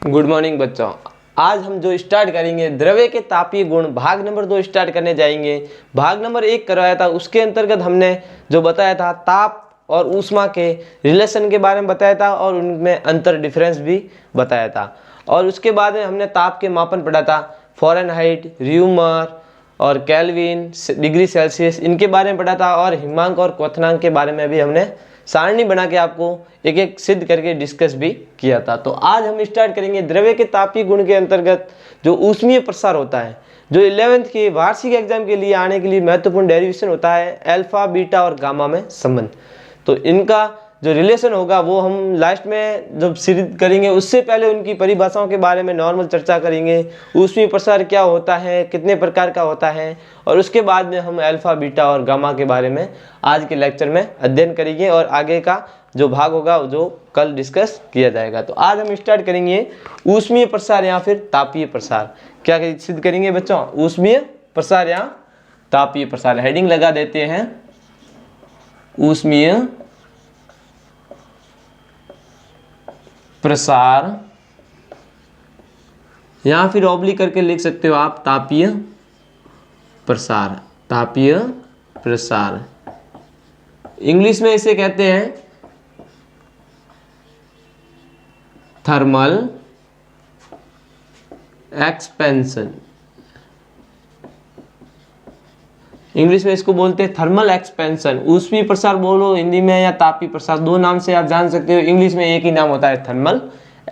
Good morning बच्चों। आज हम जो स्टार्ट करेंगे द्रव्य के तापीय गुण भाग नंबर 2 स्टार्ट करने जाएंगे। भाग नंबर 1 करवाया था, उसके अंतर्गत हमने जो बताया था ताप और ऊष्मा के रिलेशन के बारे में बताया था और उनमें अंतर डिफरेंस भी बताया था। और उसके बाद में हमने ताप के मापन पढ़ा था, फ़ारेनहाइट, र्यूमर और केल्विन, डिग्री सेल्सियस, इनके बारे में पढ़ा था। और हिमांक और क्वथनांक के बारे में भी हमने सारणी बना के आपको एक एक सिद्ध करके डिस्कस भी किया था। तो आज हम स्टार्ट करेंगे द्रव्य के तापीय गुण के अंतर्गत जो ऊष्मीय प्रसार होता है, जो 11th के वार्षिक एग्जाम के लिए आने के लिए महत्वपूर्ण डेरिवेशन होता है अल्फा, बीटा और गामा में संबंध। तो इनका जो रिलेशन होगा वो हम लास्ट में जब सिद्ध करेंगे, उससे पहले उनकी परिभाषाओं के बारे में नॉर्मल चर्चा करेंगे। ऊष्मीय प्रसार क्या होता है, कितने प्रकार का होता है, और उसके बाद में हम अल्फा, बीटा और गामा के बारे में आज के लेक्चर में अध्ययन करेंगे और आगे का जो भाग होगा जो कल डिस्कस किया जाएगा। तो आज हम स्टार्ट करेंगे ऊष्मीय प्रसार या फिर तापीय प्रसार। क्या सिद्ध करेंगे बच्चों? ऊष्मीय प्रसार या तापीय प्रसार। हेडिंग लगा देते हैं ऊष्मीय प्रसार, या फिर ऑब्लिक करके लिख सकते हो आप तापीय प्रसार। तापीय प्रसार इंग्लिश में इसे कहते हैं थर्मल एक्सपेंशन। इंग्लिश में इसको बोलते हैं थर्मल एक्सपेंशन। ऊष्मीय प्रसार बोलो हिंदी में या तापीय प्रसार, दो नाम से आप जान सकते हो। इंग्लिश में एक ही नाम होता है थर्मल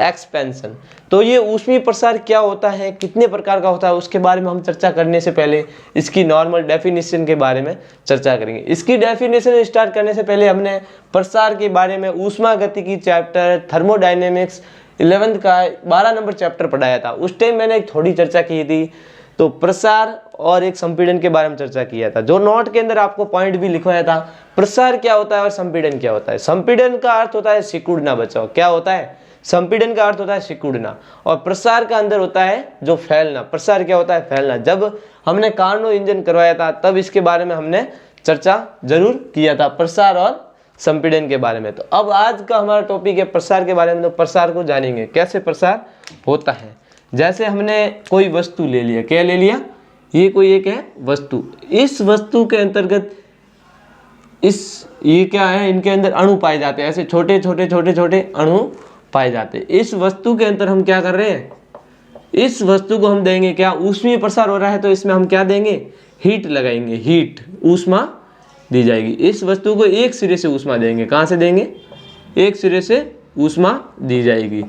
एक्सपेंशन। तो ये ऊष्मीय प्रसार क्या होता है, कितने प्रकार का होता है, उसके बारे में हम चर्चा करने से पहले इसकी नॉर्मल डेफिनेशन के बारे में चर्चा करेंगे। इसकी डेफिनेशन स्टार्ट करने से पहले हमने प्रसार के बारे में ऊष्मा गतिकी चैप्टर थर्मोडायनेमिक्स 11th का 12 नंबर चैप्टर पढ़ाया था। उस टाइम मैंने थोड़ी चर्चा की थी। तो प्रसार और एक संपीड़न के बारे में चर्चा किया था, जो नोट के अंदर आपको पॉइंट भी लिखवाया था। प्रसार क्या होता है और संपीड़न क्या होता है? संपीड़न का अर्थ होता है सिकुड़ना बचाओ। क्या होता है? संपीड़न का अर्थ होता है सिकुड़ना, और प्रसार का अंदर होता है जो फैलना। प्रसार क्या होता है? फैलना। जब हमने कार्नो इंजन करवाया था तब इसके बारे में हमने चर्चा जरूर किया था, प्रसार और संपीड़न के बारे में। तो अब आज का हमारा टॉपिक है प्रसार के बारे में। तो प्रसार को जानेंगे कैसे प्रसार होता है। जैसे हमने कोई वस्तु ले लिया, क्या ले लिया? ये कोई एक है वस्तु। इस वस्तु के अंतर्गत ये क्या है, इनके अंदर अणु पाए जाते हैं। ऐसे छोटे छोटे छोटे छोटे अणु पाए जाते हैं। इस वस्तु के अंदर हम क्या कर रहे हैं? इस वस्तु को हम देंगे क्या? ऊष्मीय प्रसार हो रहा है तो इसमें हम क्या देंगे? हीट लगाएंगे। हीट, ऊष्मा दी जाएगी। इस वस्तु को एक सिरे से ऊष्मा देंगे। कहाँ से देंगे? एक सिरे से ऊष्मा दी जाएगी।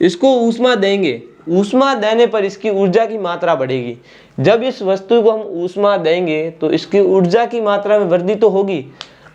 इसको ऊष्मा देंगे। ऊष्मा देने पर इसकी ऊर्जा की मात्रा बढ़ेगी। जब इस वस्तु को हम ऊष्मा देंगे तो इसकी ऊर्जा की मात्रा में वृद्धि तो होगी,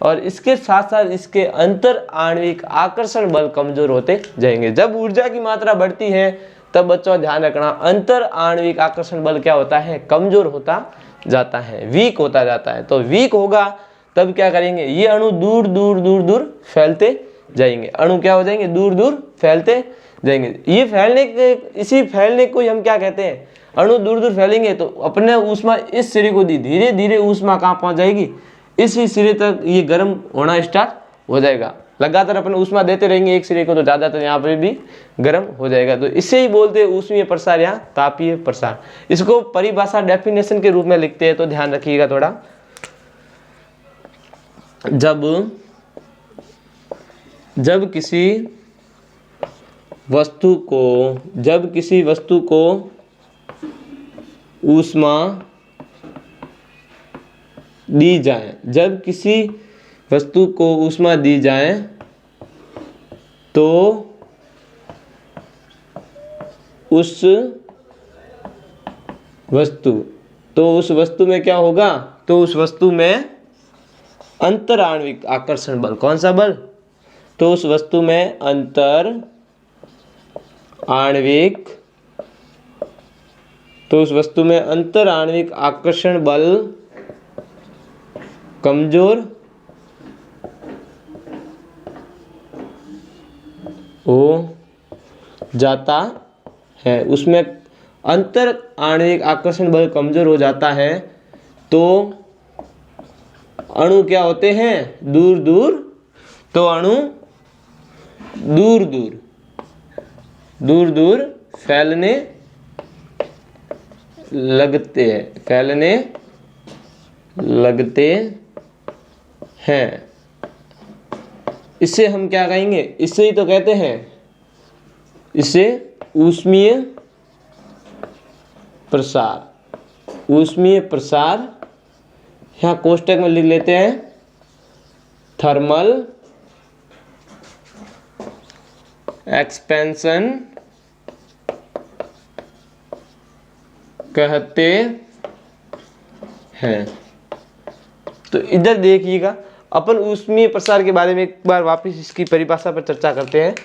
और इसके साथ साथ इसके अंतर आणविक आकर्षण बल कमजोर होते जाएंगे। जब ऊर्जा की मात्रा बढ़ती है तब बच्चों ध्यान रखना, अंतर आणविक आकर्षण बल क्या होता है? कमजोर होता जाता है, वीक होता जाता है। तो वीक होगा तब क्या करेंगे? ये अणु दूर दूर दूर दूर फैलते जाएंगे। अणु क्या हो जाएंगे? दूर दूर फैलते जाएंगे। ये इसी फैलने को हम क्या कहते हैं? अणु दूर दूर फैलेंगे तो अपने ऊष्मा इस सिरे को दी, धीरे धीरे ऊष्मा कहाँ पहुंच जाएगी? इसी सिरे तक ये गर्म होना स्टार्ट हो जाएगा। लगातार अपन ऊष्मा देते रहेंगे एक सिरे को तो ज्यादातर यहाँ पर भी गर्म हो जाएगा। तो इसे ही बोलते हैं ऊष्मीय प्रसार या तापीय प्रसार। इसको परिभाषा डेफिनेशन के रूप में लिखते हैं, तो ध्यान रखिएगा थोड़ा। जब किसी वस्तु को ऊष्मा दी जाए, जब किसी वस्तु को ऊष्मा दी जाए तो उस वस्तु में क्या होगा? तो उस वस्तु में अंतर आणविक आकर्षण बल। कौन सा बल? तो उस वस्तु में अंतर आणविक आकर्षण बल कमजोर हो जाता है। उसमें अंतर आणविक आकर्षण बल कमजोर हो जाता है तो अणु क्या होते हैं? दूर दूर। तो अणु दूर दूर दूर दूर फैलने लगते हैं। इसे हम क्या कहेंगे, इसे ही तो कहते हैं, इसे ऊष्मीय प्रसार, यहाँ कोष्टक में लिख लेते हैं थर्मल एक्सपेंशन कहते हैं। तो इधर देखिएगा, अपन ऊष्मीय प्रसार के बारे में एक बार वापस इसकी परिभाषा पर चर्चा करते हैं।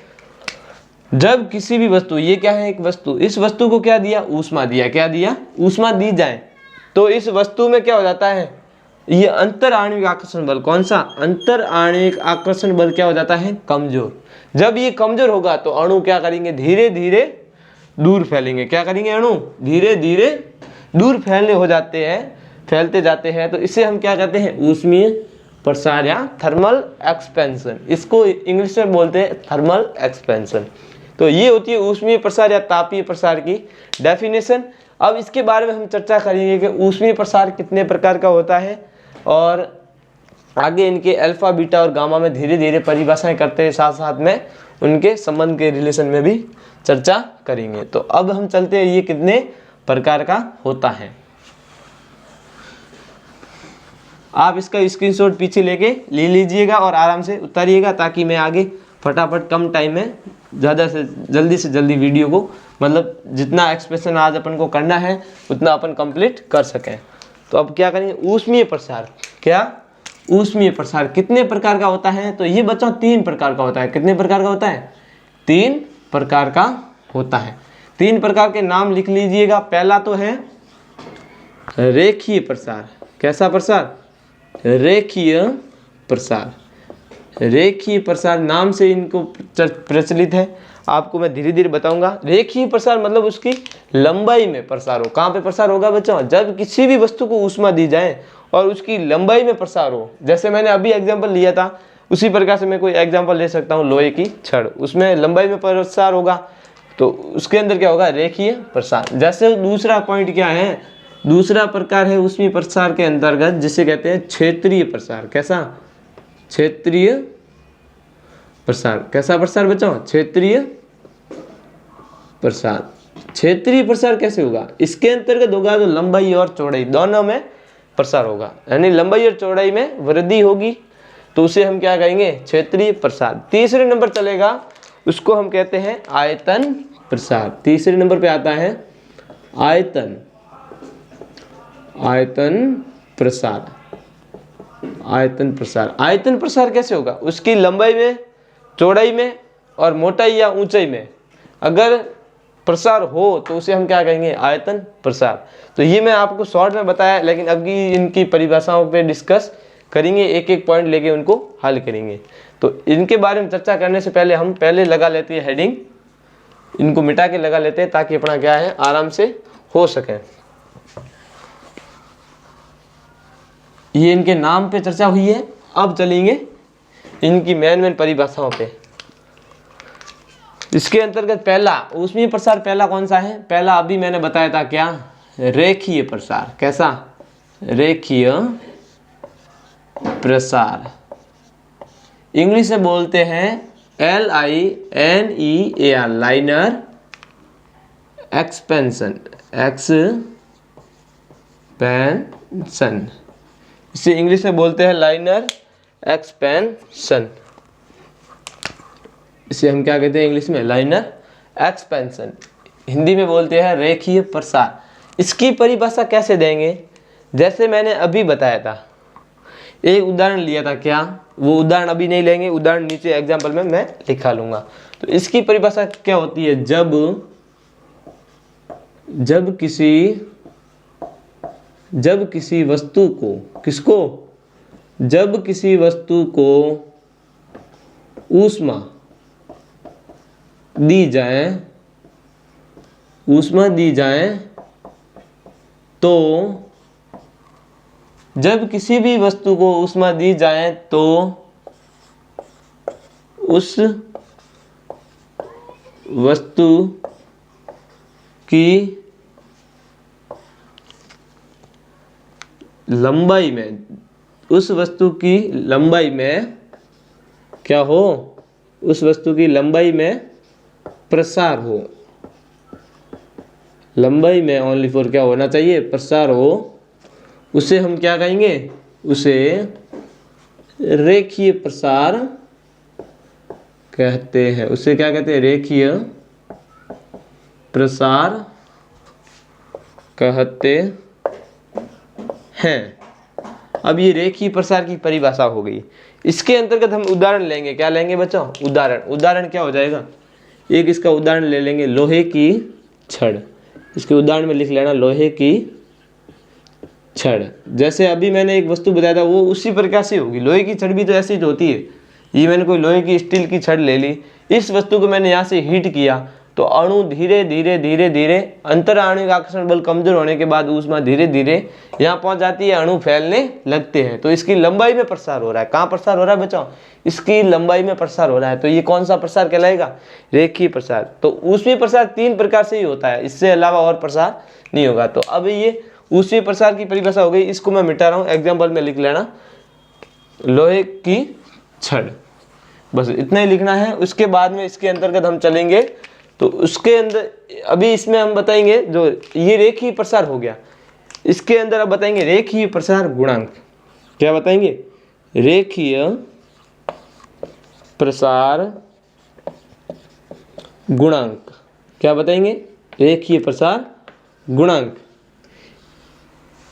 जब किसी भी वस्तु, ये क्या है, एक वस्तु, इस वस्तु को क्या दिया, ऊष्मा दिया, क्या दिया, ऊष्मा दी जाए, तो इस वस्तु में क्या हो जाता है, ये अंतर आणविक आकर्षण बल, कौन सा, अंतर आणविक आकर्षण बल क्या हो जाता है, कमजोर। जब ये कमजोर होगा तो अणु क्या करेंगे, धीरे धीरे दूर फैलेंगे। क्या करेंगे, अणु धीरे धीरे दूर फैलते जाते हैं। तो इसे हम क्या कहते हैं, ऊष्मीय प्रसार या थर्मल एक्सपेंशन। इसको इंग्लिश में बोलते हैं थर्मल एक्सपेंशन। तो ये होती है ऊष्मीय प्रसार या तापीय प्रसार की डेफिनेशन। अब इसके बारे में हम चर्चा करेंगे कि ऊष्मीय प्रसार कितने प्रकार का होता है, और आगे इनके अल्फा, बीटा और गामा में धीरे धीरे परिभाषाएं करते हैं, साथ साथ में उनके संबंध के रिलेशन में भी चर्चा करेंगे। तो अब हम चलते हैं, ये कितने प्रकार का होता है। आप इसका स्क्रीनशॉट पीछे लेके ले लीजिएगा और आराम से उतारिएगा, ताकि मैं आगे फटाफट कम टाइम में ज़्यादा से जल्दी वीडियो को, मतलब जितना एक्सप्रेशन आज अपन को करना है उतना अपन कंप्लीट कर सकें। तो अब क्या करेंगे, ऊष्मीय प्रसार। क्या, ऊष्मीय प्रसार कितने प्रकार का होता है, तो ये बच्चों 3 प्रकार का होता है। कितने प्रकार का होता है, 3 प्रकार का होता है। 3 प्रकार के नाम लिख लीजिएगा। पहला तो है रेखीय प्रसार। कैसा प्रसार, रेखीय प्रसार। रेखीय प्रसार नाम से इनको प्रचलित है, आपको मैं धीरे धीरे बताऊंगा। रेखीय प्रसार मतलब उसकी लंबाई में प्रसार हो। कहाँ पे प्रसार होगा बच्चों, जब किसी भी वस्तु को ऊष्मा दी जाए और उसकी लंबाई में प्रसार हो। जैसे मैंने अभी एग्जांपल लिया था, उसी प्रकार से मैं कोई एग्जांपल ले सकता हूँ, लोहे की छड़, उसमें लंबाई में प्रसार होगा, तो उसके अंदर क्या होगा, रेखीय प्रसार। जैसे दूसरा पॉइंट क्या है, दूसरा प्रकार है ऊष्मीय प्रसार के अंतर्गत, जिसे कहते हैं क्षेत्रीय प्रसार। कैसा, क्षेत्रीय प्रसार। कैसा प्रसार बच्चों, क्षेत्रीय प्रसार। क्षेत्रीय प्रसार कैसे होगा, इसके अंतर्गत होगा तो लंबाई और चौड़ाई दोनों में प्रसार होगा, यानी लंबाई और चौड़ाई में वृद्धि होगी, तो उसे हम क्या कहेंगे, क्षेत्रीय प्रसार। तीसरे नंबर चलेगा, उसको हम कहते हैं आयतन प्रसार। तीसरे नंबर पे आता है आयतन प्रसार। आयतन प्रसार। आयतन प्रसार कैसे होगा, उसकी लंबाई में, चौड़ाई में और मोटाई या ऊंचाई में अगर प्रसार हो तो उसे हम क्या कहेंगे, आयतन प्रसार। तो ये मैं आपको शॉर्ट में बताया, लेकिन अभी इनकी परिभाषाओं पे डिस्कस करेंगे, एक एक पॉइंट लेके उनको हल करेंगे। तो इनके बारे में चर्चा करने से पहले हम पहले लगा लेते हैं हेडिंग, इनको मिटा के लगा लेते हैं, ताकि अपना क्या है आराम से हो सके। ये इनके नाम पे चर्चा हुई है। अब चलेंगे इनकी मेन परिभाषाओं पे। इसके अंतर्गत पहला ऊष्मीय प्रसार, पहला कौन सा है, पहला अभी मैंने बताया था, क्या, रेखीय प्रसार। कैसा, रेखीय प्रसार। इंग्लिश में बोलते हैं LINEAR, लाइनर एक्सपेंशन। इसे इंग्लिश में बोलते हैं लाइनर एक्सपेंशन। इसे हम क्या कहते हैं इंग्लिश में, लाइनर एक्सपेंशन। हिंदी में बोलते हैं रेखीय प्रसार। इसकी परिभाषा कैसे देंगे, जैसे मैंने अभी बताया था, एक उदाहरण लिया था, क्या, वो उदाहरण अभी नहीं लेंगे, उदाहरण नीचे एग्जाम्पल में मैं लिखा लूंगा। तो इसकी परिभाषा क्या होती है, जब किसी वस्तु को, किसको, जब किसी वस्तु को ऊष्मा दी जाए, तो जब किसी भी वस्तु को ऊष्मा दी जाए तो वस्तु की लंबाई में, उस वस्तु की लंबाई में क्या हो, उस वस्तु की लंबाई में प्रसार हो, लंबाई में ओनली फॉर क्या होना चाहिए, प्रसार हो, उसे हम क्या कहेंगे, उसे रेखीय प्रसार कहते हैं। उसे क्या कहते हैं, रेखीय प्रसार कहते हैं। अब ये रेखीय प्रसार की परिभाषा हो गई। इसके अंतर्गत हम उदाहरण लेंगे। क्या लेंगे बच्चों, उदाहरण। उदाहरण क्या हो जाएगा, एक इसका उदाहरण ले लेंगे, लोहे की छड़। इसके उदाहरण में लिख लेना लोहे की छड़। जैसे अभी मैंने एक वस्तु बताया था वो उसी प्रकार से होगी। लोहे की छड़ भी तो ऐसी होती है। ये मैंने कोई लोहे की स्टील की छड़ ले ली, इस वस्तु को मैंने यहाँ से हीट किया तो अणु धीरे धीरे धीरे धीरे अंतर आणविक आकर्षण बल कमजोर होने के बाद ऊष्मा धीरे धीरे यहाँ पहुँच जाती है, अणु फैलने लगते हैं। तो इसकी लंबाई में प्रसार हो रहा है। कहाँ प्रसार हो रहा है बच्चों, इसकी लंबाई में प्रसार हो रहा है। तो ये कौन सा प्रसार कहलाएगा, रेखीय प्रसार। तो ऊष्मीय प्रसार 3 प्रकार से ही होता है, इससे अलावा और प्रसार नहीं होगा। तो अब ये ऊष्मीय प्रसार की परिभाषा हो गई, इसको मैं मिटा रहा हूँ, एग्जाम्पल में लिख लेना लोहे की छड़, बस इतना ही लिखना है। उसके बाद में इसके अंतर्गत हम चलेंगे तो उसके अंदर अभी इसमें हम बताएंगे जो ये रेखीय प्रसार हो गया, इसके अंदर अब बताएंगे रेखीय प्रसार गुणांक। क्या बताएंगे, रेखीय प्रसार गुणांक। क्या बताएंगे, रेखीय प्रसार गुणांक।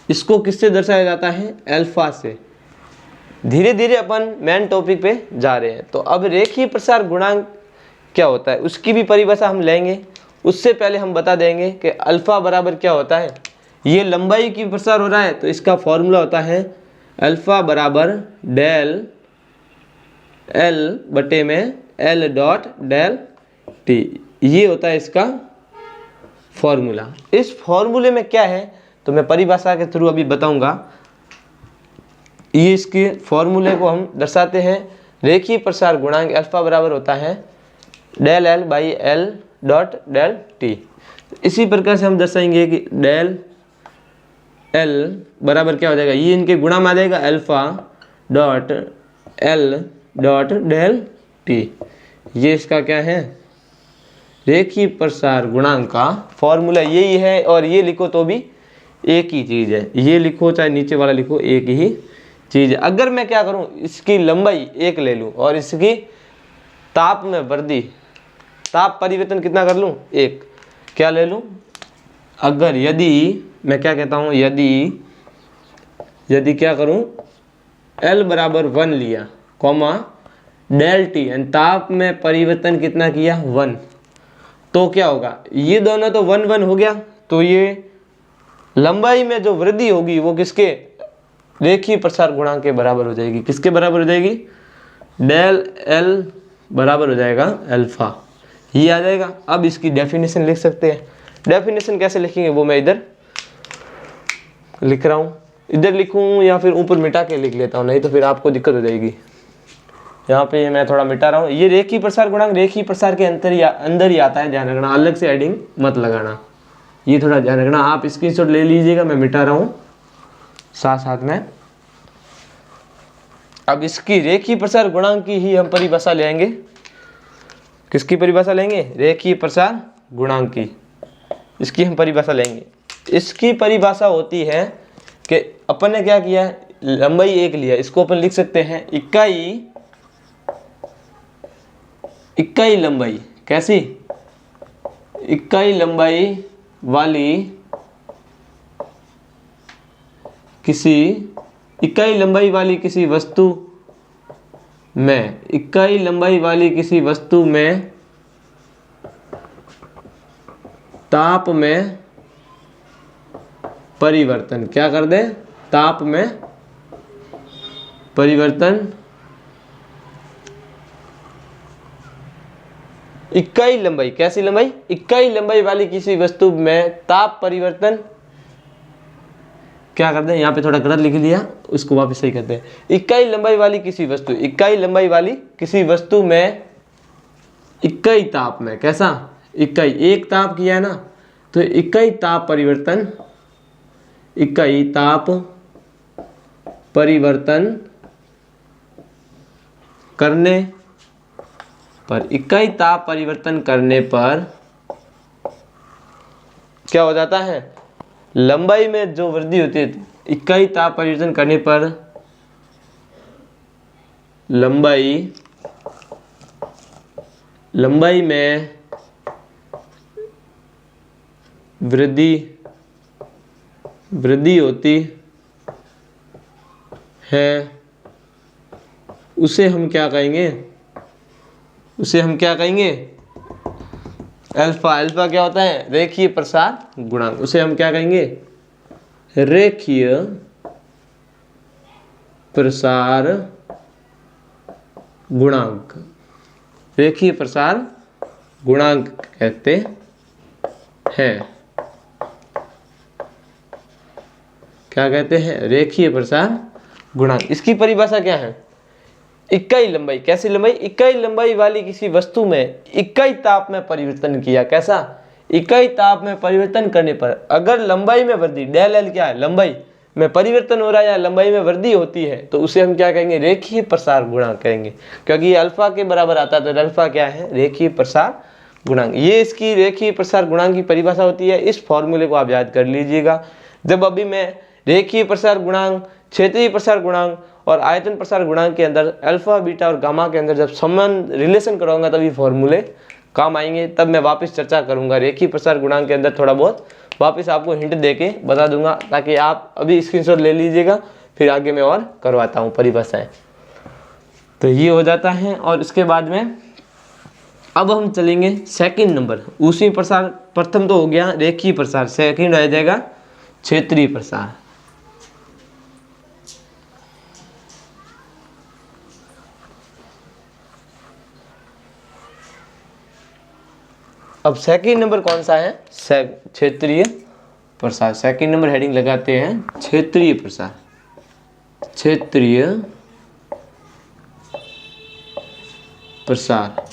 इसको किससे दर्शाया जाता है, अल्फा से। धीरे धीरे अपन मेन टॉपिक पे जा रहे हैं। तो अब रेखीय प्रसार गुणांक क्या होता है उसकी भी परिभाषा हम लेंगे। उससे पहले हम बता देंगे कि अल्फा बराबर क्या होता है। ये लंबाई की प्रसार हो रहा है तो इसका फॉर्मूला होता है अल्फा बराबर डेल एल बटे में एल डॉट डेल टी। ये होता है इसका फॉर्मूला। इस फॉर्मूले में क्या है तो मैं परिभाषा के थ्रू अभी बताऊंगा। ये इसके फॉर्मूले को हम दर्शाते हैं, रेखीय प्रसार गुणांक अल्फा बराबर होता है del L by L dot del T. इसी प्रकार से हम दर्शाएंगे कि डेल एल बराबर क्या हो जाएगा, ये इनके गुणा में आ जाएगा alpha dot L dot del T. ये इसका क्या है, रेखीय प्रसार गुणांक का फॉर्मूला यही है। और ये लिखो तो भी एक ही चीज़ है, ये लिखो चाहे नीचे वाला लिखो, एक ही चीज़ है। अगर मैं क्या करूं, इसकी लंबाई 1 ले लूं और इसकी ताप में वृद्धि, ताप परिवर्तन कितना कर लूं, 1 क्या ले लूं। अगर यदि मैं क्या कहता हूं, यदि क्या करूं, L बराबर 1 लिया कॉमा डेल टी एंड ताप में परिवर्तन कितना किया 1, तो क्या होगा, ये दोनों तो 1 1 हो गया। तो ये लंबाई में जो वृद्धि होगी वो किसके, रेखीय प्रसार गुणांक के बराबर हो जाएगी। किसके बराबर हो जाएगी, डेल एल बराबर हो जाएगा अल्फा, ये आ जाएगा। अब इसकी डेफिनेशन लिख सकते हैं। डेफिनेशन कैसे लिखेंगे वो मैं इधर लिख रहा हूँ, इधर लिखूँ या फिर ऊपर मिटा के लिख लेता हूँ, नहीं तो फिर आपको दिक्कत हो जाएगी। यहाँ पे मैं थोड़ा मिटा रहा हूँ। ये रेखीय प्रसार गुणांक रेखीय प्रसार के अंदर ही आता है, ध्यान रखना, अलग से एडिंग मत लगाना, ये थोड़ा ध्यान रखना। आप स्क्रीनशॉट ले लीजिएगा, मैं मिटा रहा हूँ साथ साथ में। अब इसकी रेखीय प्रसार गुणांक की ही हम परिभाषा लेंगे। किसकी परिभाषा लेंगे, रेखीय प्रसार गुणांक की, इसकी हम परिभाषा लेंगे। इसकी परिभाषा होती है कि अपन ने क्या किया, लंबाई 1 लिया, इसको अपन लिख सकते हैं इकाई लंबाई। कैसी, इकाई लंबाई वाली किसी इकाई लंबाई वाली किसी वस्तु में, इकाई लंबाई वाली किसी वस्तु में ताप में परिवर्तन, क्या कर दे, ताप में परिवर्तन। इकाई लंबाई, कैसी लंबाई, इकाई लंबाई वाली किसी वस्तु में ताप परिवर्तन क्या करते हैं, यहाँ पे थोड़ा गलत लिख लिया, उसको वापस सही करते हैं। इकाई लंबाई वाली किसी वस्तु, इकाई लंबाई वाली किसी वस्तु में इकाई ताप में, कैसा, इकाई, एक ताप किया है ना, तो इकाई ताप परिवर्तन, इकाई ताप परिवर्तन करने पर, इकाई ताप परिवर्तन करने पर क्या हो जाता है, लंबाई में जो वृद्धि होती है, इकाई ताप परिवर्तन करने पर लंबाई में वृद्धि होती है, उसे हम क्या कहेंगे, अल्फा। अल्फा क्या होता है, रेखीय प्रसार गुणांक, उसे हम क्या कहेंगे, रेखीय प्रसार गुणांक, रेखीय प्रसार गुणांक कहते हैं। क्या कहते हैं, रेखीय प्रसार गुणांक। इसकी परिभाषा क्या है, इकाई लंबाई, कैसी लंबाई, इकाई लंबाई वाली किसी वस्तु में इकाई ताप में परिवर्तन किया, कैसा, इकाई ताप में परिवर्तन करने पर अगर लंबाई में वृद्धि, डेल एल क्या है, लंबाई में परिवर्तन हो रहा है या लंबाई में वृद्धि होती है, तो उसे हम क्या कहेंगे, रेखीय प्रसार गुणांक कहेंगे, क्योंकि ये अल्फा के बराबर आता है, तो अल्फा क्या है, रेखीय प्रसार गुणांक। ये इसकी रेखीय प्रसार गुणांक की परिभाषा होती है। इस फॉर्मूले को आप याद कर लीजिएगा। जब अभी मैं रेखीय प्रसार गुणांक, क्षेत्रीय प्रसार गुणांक और आयतन प्रसार गुणांक के अंदर अल्फा, बीटा और गामा के अंदर जब संबंध रिलेशन कराऊंगा तभी फॉर्मूले काम आएंगे, तब मैं वापस चर्चा करूंगा। रेखीय प्रसार गुणांक के अंदर थोड़ा बहुत वापस आपको हिंट देके बता दूंगा, ताकि आप अभी स्क्रीनशॉट ले लीजिएगा, फिर आगे मैं और करवाता हूँ परिभाषाएं। तो ये हो जाता है। और इसके बाद में अब हम चलेंगे सेकंड नंबर, ऊष्मीय प्रसार। प्रथम तो हो गया रेखीय प्रसार, सेकंड रह जाएगा क्षेत्रीय प्रसार। अब सेकंड नंबर कौन सा है, क्षेत्रीय प्रसार। सेकंड नंबर हेडिंग लगाते हैं क्षेत्रीय प्रसार, क्षेत्रीय प्रसार।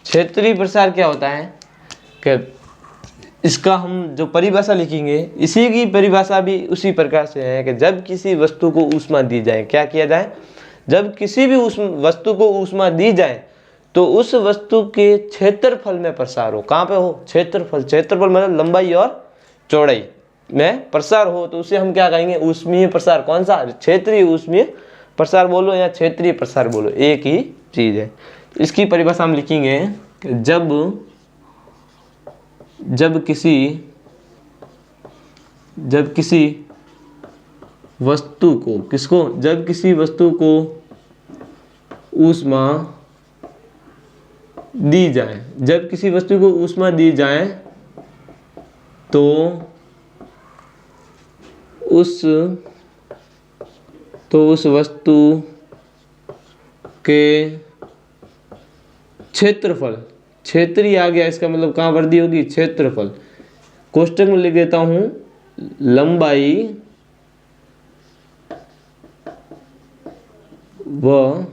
क्षेत्रीय प्रसार क्या होता है कि इसका हम जो परिभाषा लिखेंगे, इसी की परिभाषा भी उसी प्रकार से है कि जब किसी वस्तु को ऊष्मा दी जाए, क्या किया जाए, जब किसी भी वस्तु को ऊष्मा दी जाए तो उस वस्तु के क्षेत्रफल में प्रसार हो। कहाँ पे हो, क्षेत्रफल। क्षेत्रफल मतलब लंबाई और चौड़ाई में प्रसार हो, तो उसे हम क्या कहेंगे, ऊष्मीय प्रसार। कौन सा, क्षेत्रीय ऊष्मीय प्रसार बोलो या क्षेत्रीय प्रसार बोलो, एक ही चीज है। इसकी परिभाषा हम लिखेंगे कि जब किसी वस्तु को, किसको, जब किसी वस्तु को ऊष्मा दी जाए, जब किसी वस्तु को ऊष्मा दी जाए तो उस वस्तु के क्षेत्रफल, क्षेत्रीय आ गया, इसका मतलब कहाँ वृद्धि होगी, क्षेत्रफल। कोष्टक में लिख देता हूं लंबाई व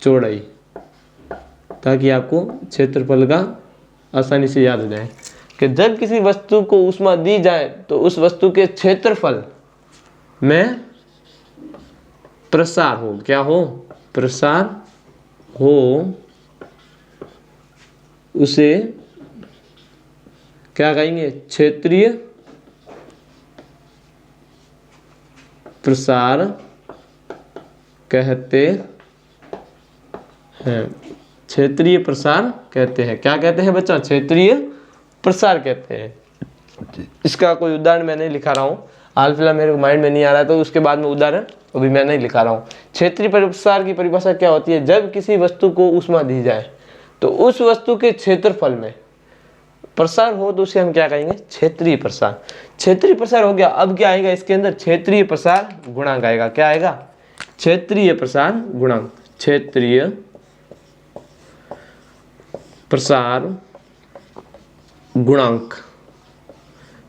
चौड़ाई, ताकि आपको क्षेत्रफल का आसानी से याद हो जाए कि जब किसी वस्तु को ऊष्मा दी जाए तो उस वस्तु के क्षेत्रफल में प्रसार हो। क्या हो, प्रसार हो, उसे क्या कहेंगे, क्षेत्रीय प्रसार कहते हैं। क्षेत्रीय प्रसार कहते हैं। क्या कहते हैं बच्चा, क्षेत्रीय प्रसार कहते हैं। इसका कोई उदाहरण मैं नहीं लिखा रहा हूँ, हाल फिलहाल मेरे माइंड में नहीं आ रहा, तो उसके बाद में उदाहरण अभी मैं नहीं लिखा रहा हूँ। क्षेत्रीय प्रसार की परिभाषा क्या होती है, जब किसी वस्तु को ऊष्मा दी जाए तो उस वस्तु के क्षेत्रफल में प्रसार हो, तो उसे हम क्या कहेंगे, क्षेत्रीय प्रसार। क्षेत्रीय प्रसार हो गया। अब क्या आएगा इसके अंदर, क्षेत्रीय प्रसार गुणांक आएगा। क्या आएगा, क्षेत्रीय प्रसार गुणांक। क्षेत्रीय प्रसार गुणांक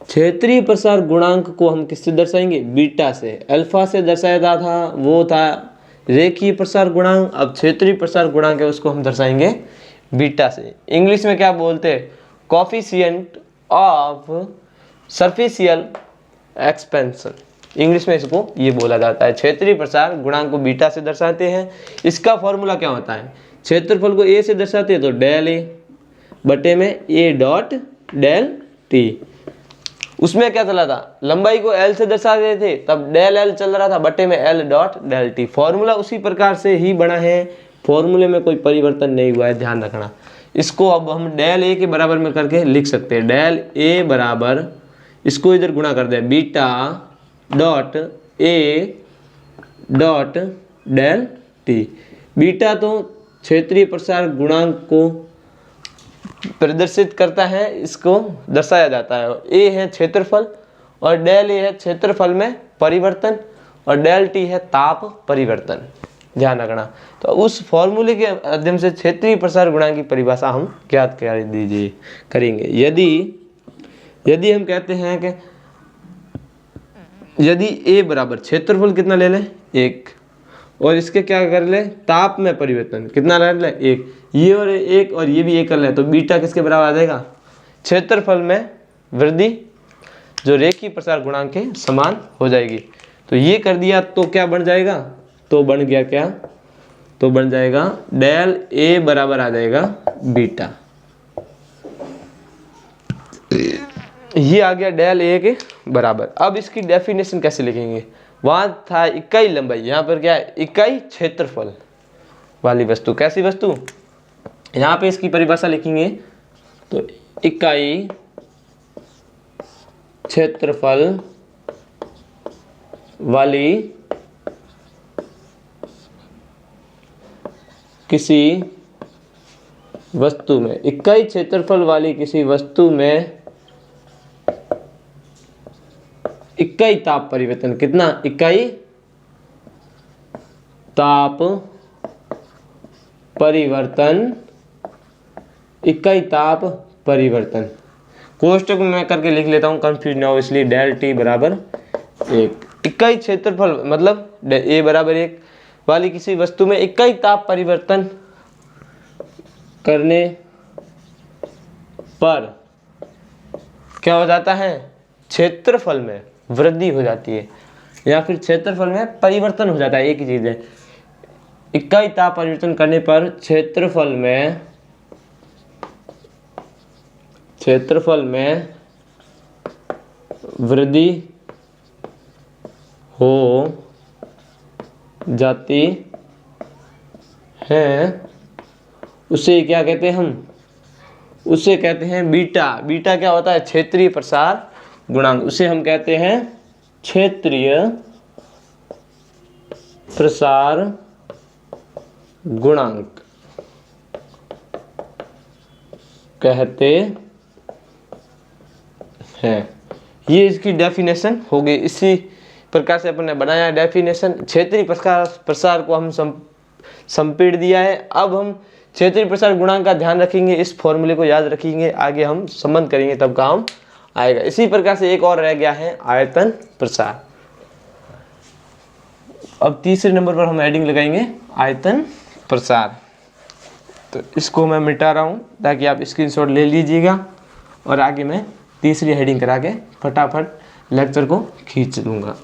क्षेत्रीय प्रसार गुणांक को हम किससे दर्शाएंगे? बीटा से। अल्फा से दर्शाया जाता था, वो था रेखीय प्रसार गुणांक। अब क्षेत्रीय प्रसार गुणांक है उसको हम दर्शाएंगे बीटा से। इंग्लिश में क्या बोलते हैं? कोफिशिएंट ऑफ सरफेसियल एक्सपेंशन, इंग्लिश में इसको ये बोला जाता है। क्षेत्रीय प्रसार गुणांक को बीटा से दर्शाते हैं। इसका फॉर्मूला क्या होता है? क्षेत्रफल को ए से दर्शाते हैं तो डेल ए बटे में ए डॉट डेल टी। उसमें क्या चला था? लंबाई को एल से दर्शा रहे थे, तब डेल एल चल रहा था बटे में L dot del T. Formula उसी प्रकार से ही बना है, फॉर्मूले में कोई परिवर्तन नहीं हुआ है, ध्यान रखना। इसको अब हम डेल ए के बराबर में करके लिख सकते हैं। डेल ए बराबर, इसको इधर गुणा कर दें, beta dot A dot del T. Beta तो क्षेत्रीय प्रसार गुणांक को प्रदर्शित करता है, इसको दर्शाया जाता है। ए है क्षेत्रफल और डेल ए है क्षेत्रफल में परिवर्तन और डेल टी है ताप परिवर्तन, ध्यान रखना। तो उस फॉर्मूले के माध्यम से क्षेत्रीय प्रसार गुणांक की परिभाषा हम ज्ञात कर दीजिए करेंगे। यदि हम कहते हैं कि यदि ए बराबर क्षेत्रफल कितना ले लें? 1, और इसके क्या कर ले? ताप में परिवर्तन कितना ले लें? 1। ये और 1 और ये भी 1 कर लें तो बीटा किसके बराबर आ जाएगा? क्षेत्रफल में वृद्धि जो रेखीय प्रसार गुणांक के समान हो जाएगी। तो ये कर दिया तो क्या बन जाएगा? तो बन गया क्या? तो बन जाएगा डेल ए बराबर आ जाएगा बीटा। ये आ गया डेल ए के बराबर। अब इसकी डेफिनेशन कैसे लिखेंगे? वहां था इकाई लंबाई, यहाँ पर क्या है? इकाई क्षेत्रफल वाली वस्तु। कैसी वस्तु? यहाँ पे इसकी परिभाषा लिखेंगे तो इकाई क्षेत्रफल वाली किसी वस्तु में, इकाई क्षेत्रफल वाली किसी वस्तु में इकाई ताप परिवर्तन कितना? इकाई ताप परिवर्तन, इकाई ताप परिवर्तन। कोष्टक में मैं करके लिख लेता हूं, कंफ्यूज ना हो इसलिए। डेल टी बराबर 1। इकाई क्षेत्रफल मतलब ए बराबर 1 वाली किसी वस्तु में इकाई ताप परिवर्तन करने पर क्या हो जाता है? क्षेत्रफल में वृद्धि हो जाती है या फिर क्षेत्रफल में परिवर्तन हो जाता है, एक ही चीज है। इकाई ताप परिवर्तन करने पर क्षेत्रफल में वृद्धि हो जाती है। उसे क्या कहते हैं हम? उसे कहते हैं बीटा। बीटा क्या होता है? क्षेत्रीय प्रसार गुणांक। उसे हम कहते हैं क्षेत्रीय प्रसार गुणांक कहते हैं। ये इसकी डेफिनेशन हो गई। इसी प्रकार से अपन ने बनाया डेफिनेशन। क्षेत्रीय प्रसार को हम संपीड़ दिया है। अब हम क्षेत्रीय प्रसार गुणांक का ध्यान रखेंगे, इस फॉर्मूले को याद रखेंगे, आगे हम संबंध करेंगे तब काम आएगा। इसी प्रकार से एक और रह गया है आयतन प्रसार। अब तीसरे नंबर पर हम हेडिंग लगाएंगे आयतन प्रसार। तो इसको मैं मिटा रहा हूं ताकि आप स्क्रीनशॉट ले लीजिएगा और आगे मैं तीसरी हेडिंग करा के फटाफट लेक्चर को खींच लूँगा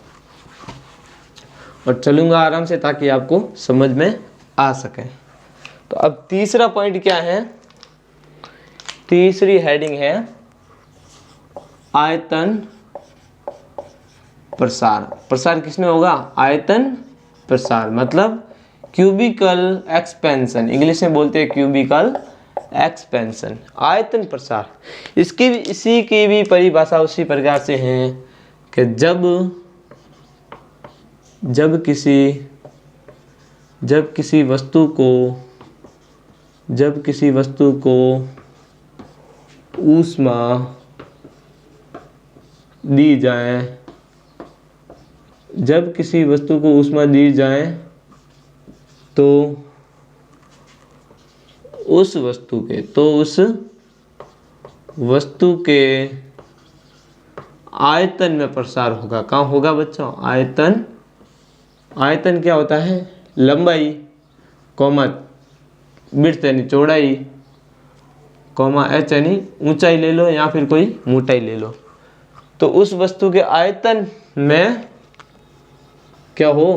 और चलूँगा आराम से ताकि आपको समझ में आ सके। तो अब तीसरा पॉइंट क्या है? तीसरी हेडिंग है आयतन प्रसार। प्रसार किसमें होगा? आयतन प्रसार मतलब क्यूबिकल एक्सपेंशन, इंग्लिश में बोलते हैं क्यूबिकल एक्सपेंशन। आयतन प्रसार इसी की भी परिभाषा उसी प्रकार से है कि जब किसी वस्तु को ऊष्मा दी जाए, जब किसी वस्तु को ऊष्मा दी जाए तो उस वस्तु के आयतन में प्रसार होगा। कहाँ होगा बच्चों? आयतन। आयतन क्या होता है? लंबाई कॉमा विड्थ यानी चौड़ाई कॉमा एच यानी ऊंचाई ले लो या फिर कोई मोटाई ले लो। तो उस वस्तु के आयतन में क्या हो?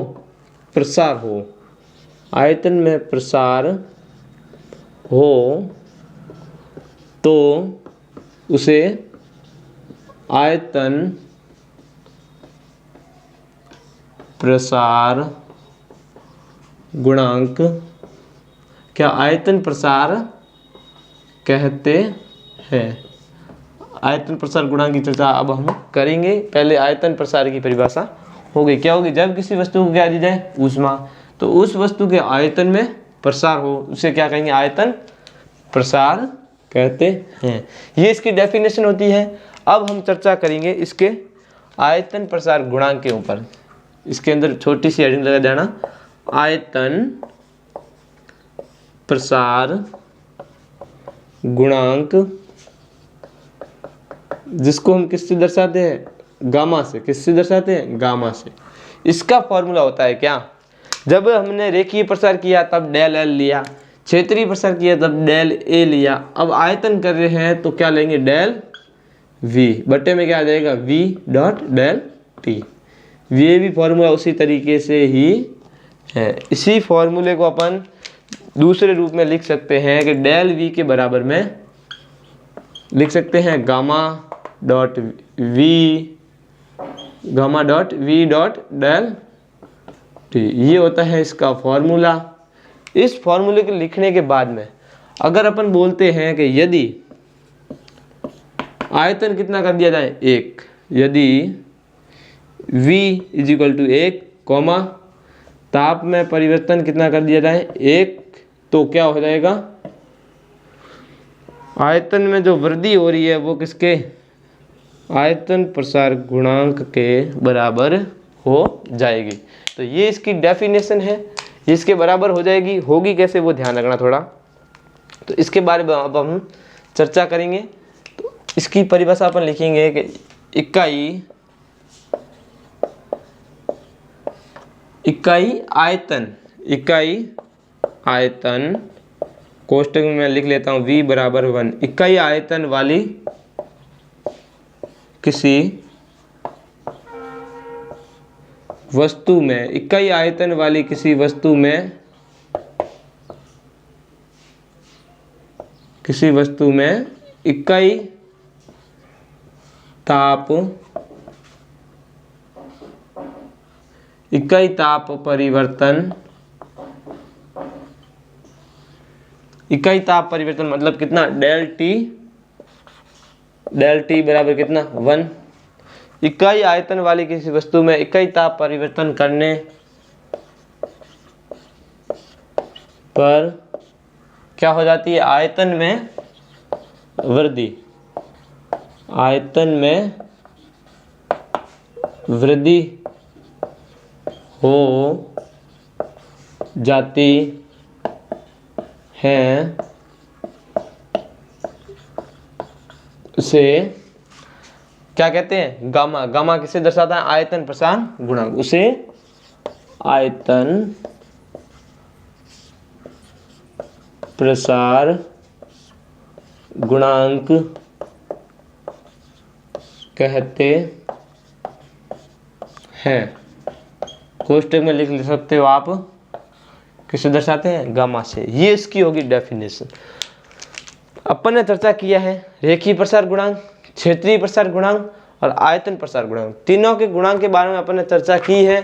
प्रसार हो। आयतन में प्रसार हो तो उसे आयतन प्रसार गुणांक, क्या आयतन प्रसार कहते हैं। आयतन प्रसार गुणांक की चर्चा अब हम करेंगे। पहले आयतन प्रसार की परिभाषा होगी। क्या होगी? जब किसी वस्तु को क्या दी जाए? ऊष्मा, तो उस वस्तु के आयतन में प्रसार हो उसे क्या कहेंगे? आयतन प्रसार कहते हैं। ये इसकी डेफिनेशन होती है। अब हम चर्चा करेंगे इसके आयतन प्रसार गुणांक के ऊपर। इसके अंदर छोटी सी हेडिंग लगा देना, आयतन प्रसार गुणांक, जिसको हम किससे दर्शाते हैं? गामा से। किससे दर्शाते हैं? गामा से। इसका फॉर्मूला होता है क्या? जब हमने रेखीय प्रसार किया तब डेल एल लिया, क्षेत्रीय प्रसार किया तब डेल ए लिया। अब आयतन कर रहे हैं तो क्या लेंगे? डेल वी बटे में क्या आ जाएगा? V dot del T. ये भी फॉर्मूला उसी तरीके से ही है। इसी फॉर्मूले को अपन दूसरे रूप में लिख सकते हैं कि डेल वी के बराबर में लिख सकते हैं gamma dot V dot del T. ये होता है इसका फॉर्मूला। इस फॉर्मूले को लिखने के बाद में अगर अपन बोलते हैं कि यदि आयतन कितना कर दिया जाए? 1, यदि V is equal to 1 comma ताप में परिवर्तन कितना कर दिया जाए? 1, तो क्या हो जाएगा? आयतन में जो वृद्धि हो रही है वो किसके? आयतन प्रसार गुणांक के बराबर हो जाएगी। तो ये इसकी डेफिनेशन है। इसके बराबर हो जाएगी। होगी कैसे वो ध्यान रखना थोड़ा। तो इसके बारे में अब हम चर्चा करेंगे। तो इसकी परिभाषा अपन लिखेंगे कि इकाई आयतन कोष्टक में मैं लिख लेता हूँ V बराबर 1। इकाई आयतन वाली किसी वस्तु में, इकाई आयतन वाली किसी वस्तु में इकाई ताप परिवर्तन, इकाई ताप परिवर्तन मतलब कितना? डेल टी बराबर कितना? 1। इकाई आयतन वाली किसी वस्तु में इकाई ताप परिवर्तन करने पर क्या हो जाती है? आयतन में वृद्धि। आयतन में वृद्धि हो जाती है। उसे क्या कहते हैं? गामा। गामा किसे दर्शाता है? आयतन प्रसार गुणांक। उसे आयतन प्रसार गुणांक कहते हैं। कोष्टक में लिख सकते हो आप, किसे दर्शाते हैं? गामा से। ये इसकी होगी डेफिनेशन। अपन ने चर्चा किया है रेखीय प्रसार गुणांक, क्षेत्रीय प्रसार गुणांक और आयतन प्रसार गुणांक। तीनों के गुणांक के बारे में अपन ने चर्चा की है।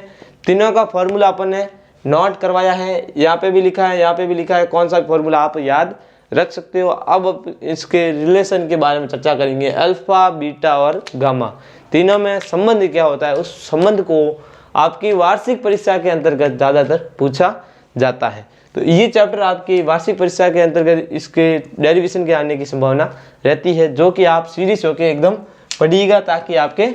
तीनों का फॉर्मूला अपन ने नोट करवाया है। यहाँ पे भी लिखा है, यहाँ पे भी लिखा है। कौन सा फॉर्मूला आप याद रख सकते हो। अब इसके रिलेशन के बारे में चर्चा करेंगे। अल्फा, बीटा और गामा, तीनों में संबंध क्या होता है। उस संबंध को आपकी वार्षिक परीक्षा के अंतर्गत ज़्यादातर पूछा जाता है। तो ये चैप्टर आपकी वार्षिक परीक्षा के अंतर्गत इसके डेरिवेशन के आने की संभावना रहती है, जो कि आप सीरियस होकर एकदम पढ़िएगा ताकि आपके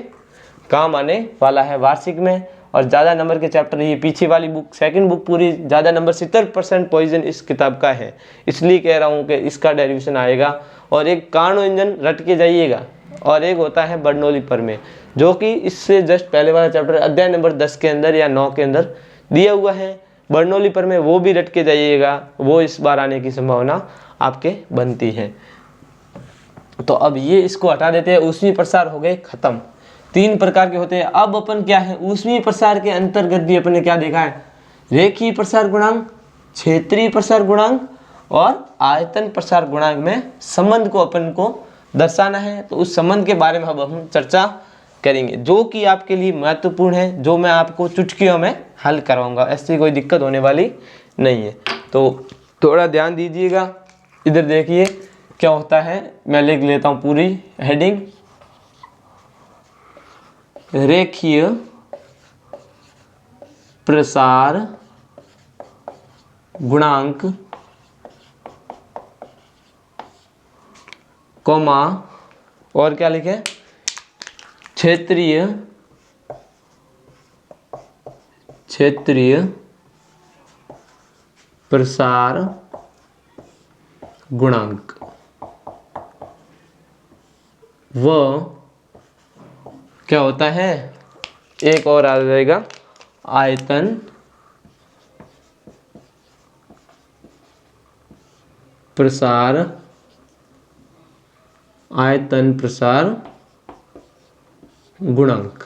काम आने वाला है वार्षिक में। और ज़्यादा नंबर के चैप्टर, ये पीछे वाली बुक, सेकंड बुक पूरी ज़्यादा नंबर 70% पॉइजन इस किताब का है, इसलिए कह रहा हूँ कि इसका डेरिवेशन आएगा। और एक कारण व्यंजन रट के जाइएगा, और एक होता है बर्नौली प्रमेय, जो कि इससे जस्ट पहले वाला चैप्टर अध्याय नंबर 10 के अंदर या 9 के अंदर दिया हुआ है। बर्नौली प्रमेय वो भी रट के जाइएगा, वो इस बार आने की संभावना आपके बनती है। तो अब ये इसको हटा देते हैं। ऊष्मीय प्रसार हो गए खत्म। 3 प्रकार के होते हैं। अब अपन क्या है, ऊष्मीय प्रसार के अंतर्गत भी अपन ने क्या देखा है, रेखीय प्रसार गुणांक, क्षेत्रीय प्रसार गुणांक और आयतन प्रसार गुणांक में संबंध को अपन को दर्शाना है। तो उस संबंध के बारे में अब हम चर्चा करेंगे, जो कि आपके लिए महत्वपूर्ण है, जो मैं आपको चुटकियों में हल करवाऊंगा। ऐसी कोई दिक्कत होने वाली नहीं है, तो थोड़ा ध्यान दीजिएगा। इधर देखिए क्या होता है, मैं लिख लेता हूं पूरी हेडिंग। रेखीय प्रसार गुणांक कॉमा और क्या लिखे, क्षेत्रीय प्रसार गुणांक, वह क्या होता है, एक और आ जाएगा आयतन प्रसार गुणांक।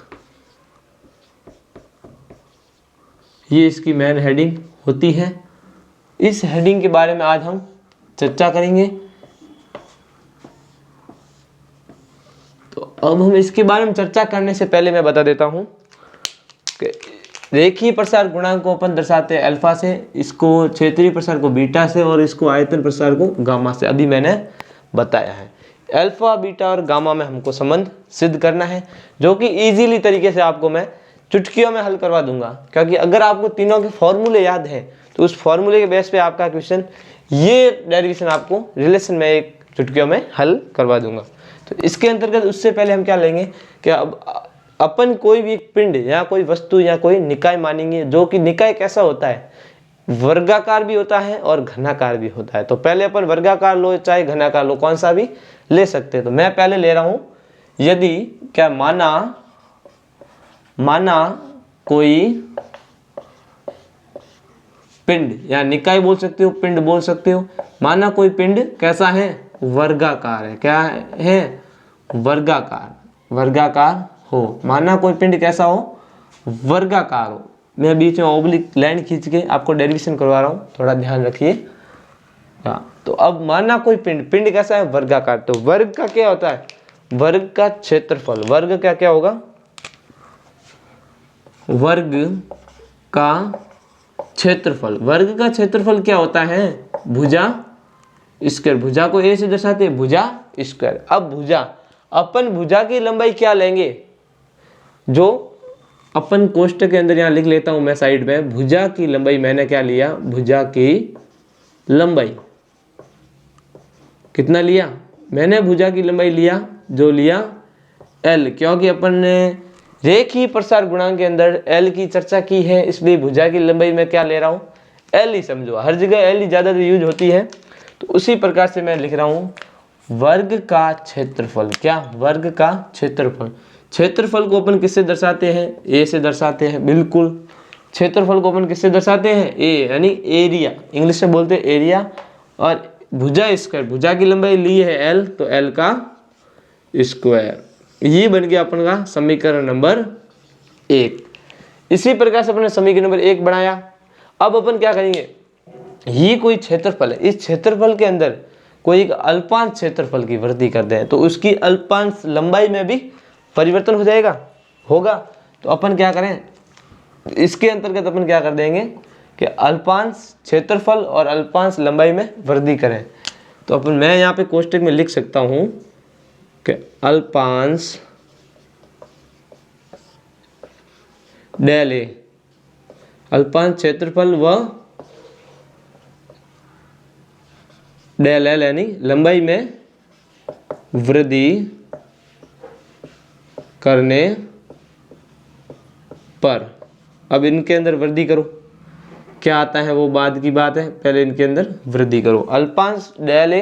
ये इसकी मेन हेडिंग होती है। इस हेडिंग के बारे में आज हम चर्चा करेंगे। तो अब हम इसके बारे में चर्चा करने से पहले मैं बता देता हूं कि रेखीय प्रसार गुणांक को अपन दर्शाते हैं अल्फा से, इसको क्षेत्रीय प्रसार को बीटा से और इसको आयतन प्रसार को गामा से। अभी मैंने बताया है अल्फा, बीटा और गामा में हमको संबंध सिद्ध करना है, जो कि इजीली तरीके से आपको मैं चुटकियों में हल करवा दूंगा। क्योंकि अगर आपको तीनों के फॉर्मूले याद हैं तो उस फॉर्मूले के बेस पे आपका क्वेश्चन, ये डेरिवेशन आपको रिलेशन में एक चुटकियों में हल करवा दूंगा। तो इसके अंतर्गत उससे पहले हम क्या लेंगे कि अब अपन कोई भी एक पिंड या कोई वस्तु या कोई निकाय मानेंगे, जो कि निकाय कैसा होता है, वर्गाकार भी होता है और घनाकार भी होता है। तो पहले अपन वर्गाकार लो चाहे घनाकार लो, कौन सा भी ले सकते हैं। तो मैं पहले ले रहा हूं, यदि क्या माना कोई पिंड या निकाय बोल सकते हो, पिंड बोल सकते हो, माना कोई पिंड कैसा है, वर्गाकार है। क्या है, वर्गाकार हो। माना कोई पिंड कैसा हो, वर्गाकार हो। मैं बीच में ओब्लिक लाइन खींच के आपको डेरिवेशन करवा रहा हूँ, थोड़ा ध्यान रखिए। हाँ, तो अब माना कोई पिंड कैसा है, वर्गाकार। तो वर्ग का क्या होता है, वर्ग का क्षेत्रफल। वर्ग का क्या होगा, वर्ग का क्षेत्रफल। वर्ग का क्षेत्रफल क्या होता है, भुजा स्क्वायर। भुजा को ए से दर्शाते हैं, भुजा स्क्वायर। अब अपन भुजा की लंबाई क्या लेंगे, जो अपन कोष्टक के अंदर यहां लिख लेता हूं मैं साइड में। भुजा की लंबाई मैंने क्या लिया, भुजा की लंबाई कितना लिया, मैंने भुजा की लंबाई लिया, जो लिया L, क्योंकि अपन ने रेखीय प्रसार गुणांक के अंदर L की चर्चा की है, इसलिए भुजा की लंबाई में क्या ले रहा हूं, L ही समझो। हर जगह L ही ज्यादा यूज होती है, तो उसी प्रकार से मैं लिख रहा हूं वर्ग का क्षेत्रफल। क्या, वर्ग का क्षेत्रफल। क्षेत्रफल को अपन किससे दर्शाते हैं, ए से दर्शाते हैं। बिल्कुल, क्षेत्रफल को अपन किससे दर्शाते हैं, ए, यानी एरिया, इंग्लिश में बोलते हैं एरिया। और भुजा स्क्वायर, भुजा की लंबाई ली है L, तो L का स्क्वायर। ये बन गया अपन का समीकरण नंबर 1। इसी प्रकार से अपन ने समीकरण नंबर 1 बनाया। अब अपन क्या करेंगे, ये कोई क्षेत्रफल है, इस क्षेत्रफल के अंदर कोई एक अल्पांश क्षेत्रफल की वृद्धि कर दें तो उसकी अल्पांश लंबाई में भी परिवर्तन हो जाएगा, होगा। तो अपन क्या करें, इसके अंतर्गत अपन क्या कर देंगे कि अल्पांश क्षेत्रफल और अल्पांश लंबाई में वृद्धि करें। तो अपन, मैं यहाँ पे कोष्टक में लिख सकता हूं कि अल्पांश डेल ए, अल्पांश क्षेत्रफल व डेल एल, यानी लंबाई में वृद्धि करने पर। अब इनके अंदर वृद्धि करो, क्या आता है वो बाद की बात है, पहले इनके अंदर वृद्धि करो। अल्पांश डेल ए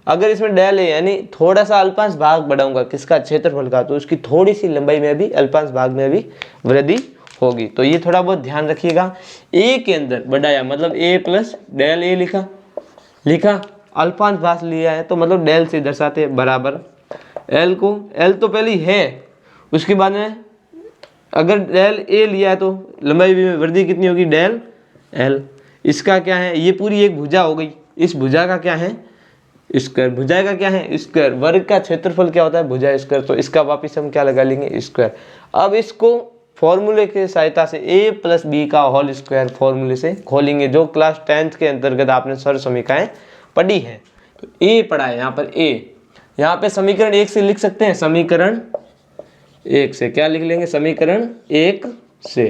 अगर इसमें डेल ए यानी थोड़ा सा अल्पांश भाग बढ़ाऊंगा किसका, क्षेत्रफल का, तो उसकी थोड़ी सी लंबाई में भी, अल्पांश भाग में भी वृद्धि होगी। तो ये थोड़ा बहुत ध्यान रखिएगा। ए के अंदर बढ़ाया मतलब ए प्लस डेल ए लिखा अल्पांश भाग लिया है तो मतलब डेल से दर्शाते हैं बराबर एल को, एल तो पहले ही है, उसके बाद में अगर डेल ए लिया है तो लंबाई में वृद्धि कितनी होगी, डेल एल। इसका क्या है, ये पूरी एक भुजा हो गई, इस भुजा का क्या है स्क्वायर, भुजा का क्या है स्क्वायर, वर्ग का क्षेत्रफल क्या होता है भुजा स्क्वायर, तो इसका वापिस हम क्या लगा लेंगे स्क्वायर। अब इसको फॉर्मूले की सहायता से a प्लस बी का होल स्क्वायर फॉर्मूले से खोलेंगे, जो क्लास 10th के अंतर्गत आपने सर्व समीकरण पढ़ी है। तो a पढ़ा है यहाँ पर a, यहाँ पे समीकरण 1 से लिख सकते हैं, समीकरण 1 से क्या लिख लेंगे, समीकरण 1 से